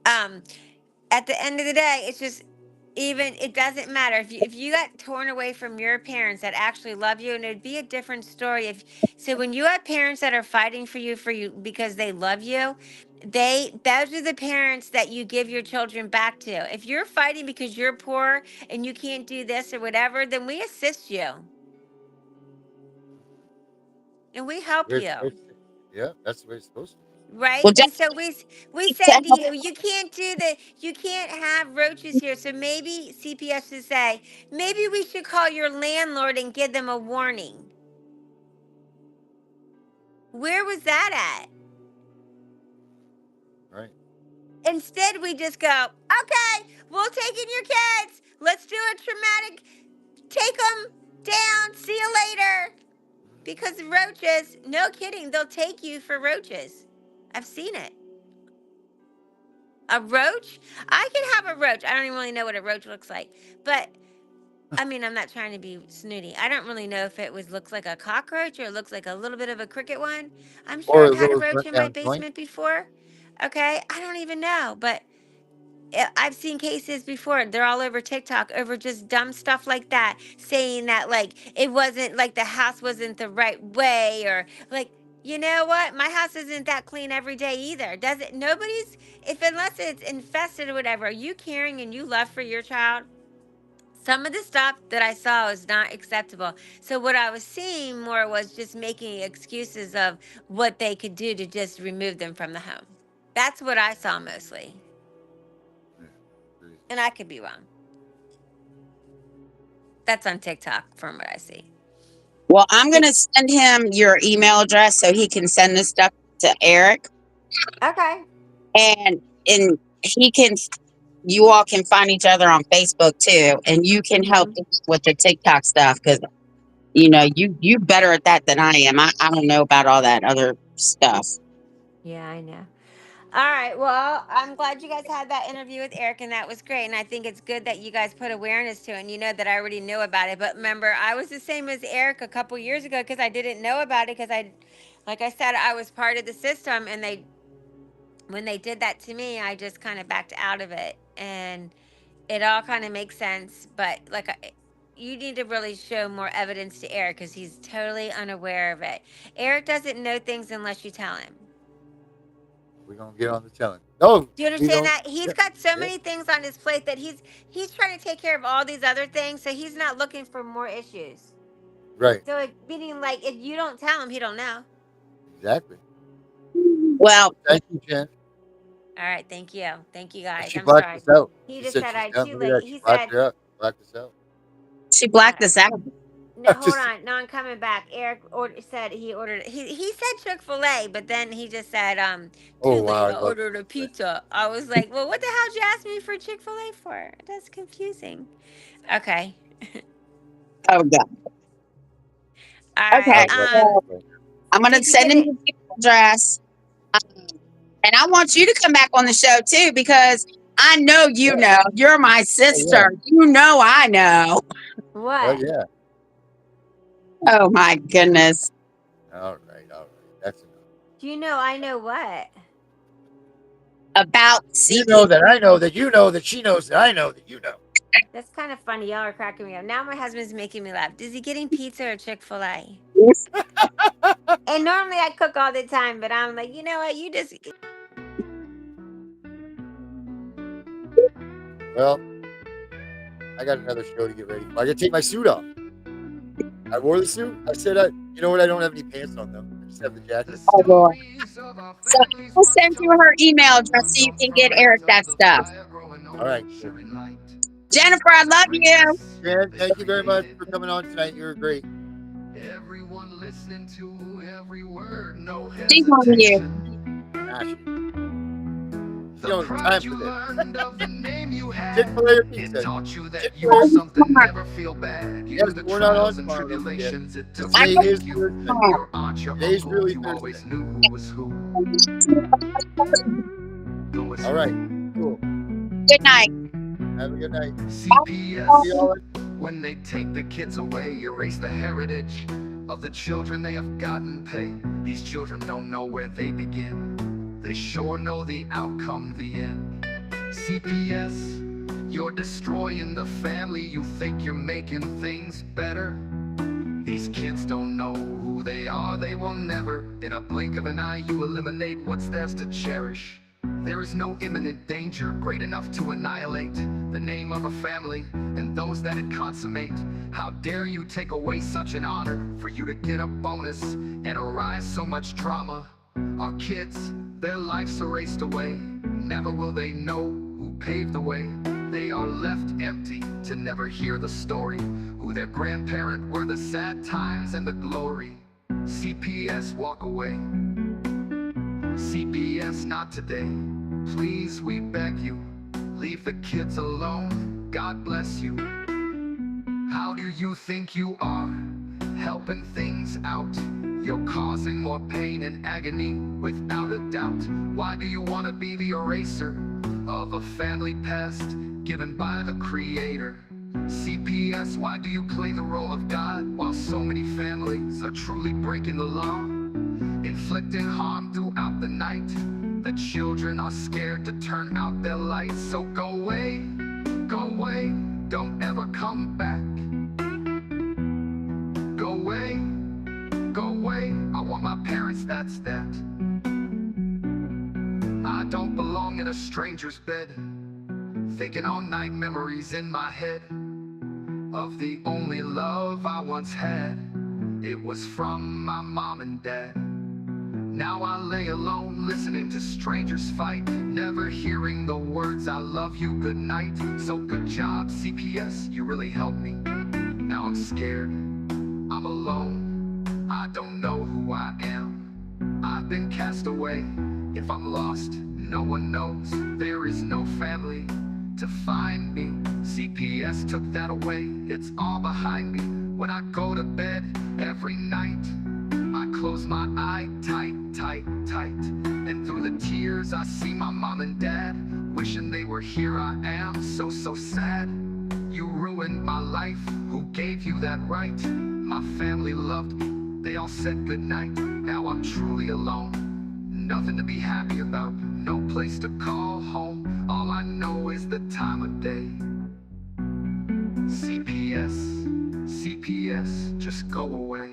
um at the end of the day, it's just, even it doesn't matter if you got torn away from your parents that actually love you, and it'd be a different story if. So when you have parents that are fighting for you because they love you, those are the parents that you give your children back to. If you're fighting because you're poor and you can't do this or whatever, then we assist you and we help Where's, you. where's, yeah, that's the way it's supposed to be. Right, Well, and just so we to say to help. you, you can't have roaches here. So maybe CPS should say, maybe we should call your landlord and give them a warning. Where was that at? Right. Instead, we just go, okay, we'll take in your kids. Let's do a traumatic, take them down. See you later. Because roaches, no kidding, they'll take you for roaches. I've seen it. A roach? I can have a roach. I don't even really know what a roach looks like. But I mean, I'm not trying to be snooty. I don't really know if it looks like a cockroach or it looks like a little bit of a cricket one. I'm sure Or a I've had a little roach burnt in my down joint. basement before. Okay, I don't even know, but I've seen cases before. They're all over TikTok over just dumb stuff like that, saying that like it wasn't like the house wasn't the right way, or like, you know what? My house isn't that clean every day either. Does it? Nobody's, if unless it's infested or whatever. Are you caring and you love for your child? Some of the stuff that I saw was not acceptable. So what I was seeing more was just making excuses of what they could do to just remove them from the home. That's what I saw mostly. Yeah, crazy. And I could be wrong. That's on TikTok from what I see. Well, I'm gonna send him your email address so he can send this stuff to Eric, Okay. and he can. You all can find each other on Facebook too, and you can help Hmm. with the TikTok stuff because you better at that than I am. I don't know about all that other stuff. Yeah, I know. All right. Well, I'm glad you guys had that interview with Eric, and that was great. And I think it's good that you guys put awareness to it. And you know that I already knew about it. But remember, I was the same as Eric a couple years ago because I didn't know about it because like I said, I was part of the system, and when they did that to me, I just kind of backed out of it, and it all kind of makes sense. But like, you need to really show more evidence to Eric because he's totally unaware of it. Eric doesn't know things unless you tell him. We're gonna get on the telling. No, Do you we understand don't. that? He's Yeah, got so yeah, many things on his plate that he's trying to take care of all these other things, so he's not looking for more issues. right. So like, meaning like if you don't tell him, he don't know. Exactly. Well, Thank you, Jen. All right, thank you guys. She I'm blocked sorry. us out. He She just said said she's I done. too Look at late. that. She He blocked said, her out. Blocked us out. she uh, blacked us out. no, hold Just on. No, I'm coming back. Eric said he ordered. He said Chick-fil-A, but then he just said oh too wow, late. I I love ordered a Chick-fil-A. pizza. I was like, well, what the hell did you ask me for Chick-fil-A for? That's confusing. Okay. Oh God. All I Okay. right. love Well, Chick-fil-A. I'm gonna Did you send get him it? your email address, and I want you to come back on the show too because I know you Yeah. know. You're my Oh yeah. sister. You know I know. Oh What? yeah. Oh my goodness. All right. All right. That's enough. Do you know I know what? About You CP. know that I know that you know that she knows that I know that you know. That's kind of funny. Y'all are cracking me up. Now my husband's making me laugh. Is he getting pizza or Chick-fil-A? And normally I cook all the time, but I'm like, you know what? You just Well, I got another show to get ready for. I gotta take my suit off. I wore the suit. I said, you know what? I don't have any pants on though. I just have the jacket. Oh Lord. So I'll send you her email address so you can get Eric that stuff. All right. Cool. Jennifer, I love you. Jen, thank you very much for coming on tonight. You were great. Everyone listening to every word, no She's on you. hesitation. Nah, she, The don't have time pride you for this. learned of the name you had, Chick-fil-A or it pizza? taught you that you Chick-fil-A were or Oh, pizza? something, smart. never feel bad. Yes, Use the but we're not on trials and tomorrow. Don't forget. tribulations it took I to Today know is make she's you. Thursday. smart. Your aunt, your Today's uncle, really you Thursday. always knew who was who. Who was All who. right, cool. Good night. Have a good night. CPS. See y'all. When they take the kids away, erase the heritage of the children they have gotten pay. These children don't know where they begin. They sure know the outcome, the end. CPS, you're destroying the family. You think you're making things better. These kids don't know who they are. They will never. In a blink of an eye, you eliminate what's theirs to cherish. There is no imminent danger great enough to annihilate the name of a family and those that it consummate. How dare you take away such an honor for you to get a bonus and arise so much drama. Our kids, their lives erased away. Never will they know who paved the way. They are left empty to never hear the story, who their grandparent were, the sad times and the glory. CPS, walk away. CPS, not today. Please, we beg you, leave the kids alone. God bless you. How do you think you are, helping things out? You're causing more pain and agony, without a doubt. Why do you want to be the eraser of a family past given by the Creator? CPS, why do you play the role of God while so many families are truly breaking the law, inflicting harm throughout the night? The children are scared to turn out their lights. So go away, don't ever come back. Go away, I want my parents, that's that. I don't belong in a stranger's bed, thinking all night, memories in my head of the only love I once had. It was from my mom and dad. Now I lay alone, listening to strangers fight, never hearing the words, I love you, good night. So good job, CPS, you really helped me. Now I'm scared, I'm alone, I don't know who I am. I've been cast away. If I'm lost, no one knows. There is no family to find me. CPS took that away, it's all behind me. When I go to bed every night, I close my eye tight, and through the tears I see my mom and dad, wishing they were here. I am so sad. You ruined my life, who gave you that right? My family loved me, they all said goodnight. Now I'm truly alone, nothing to be happy about, no place to call home. All I know is the time of day. CPS, just go away.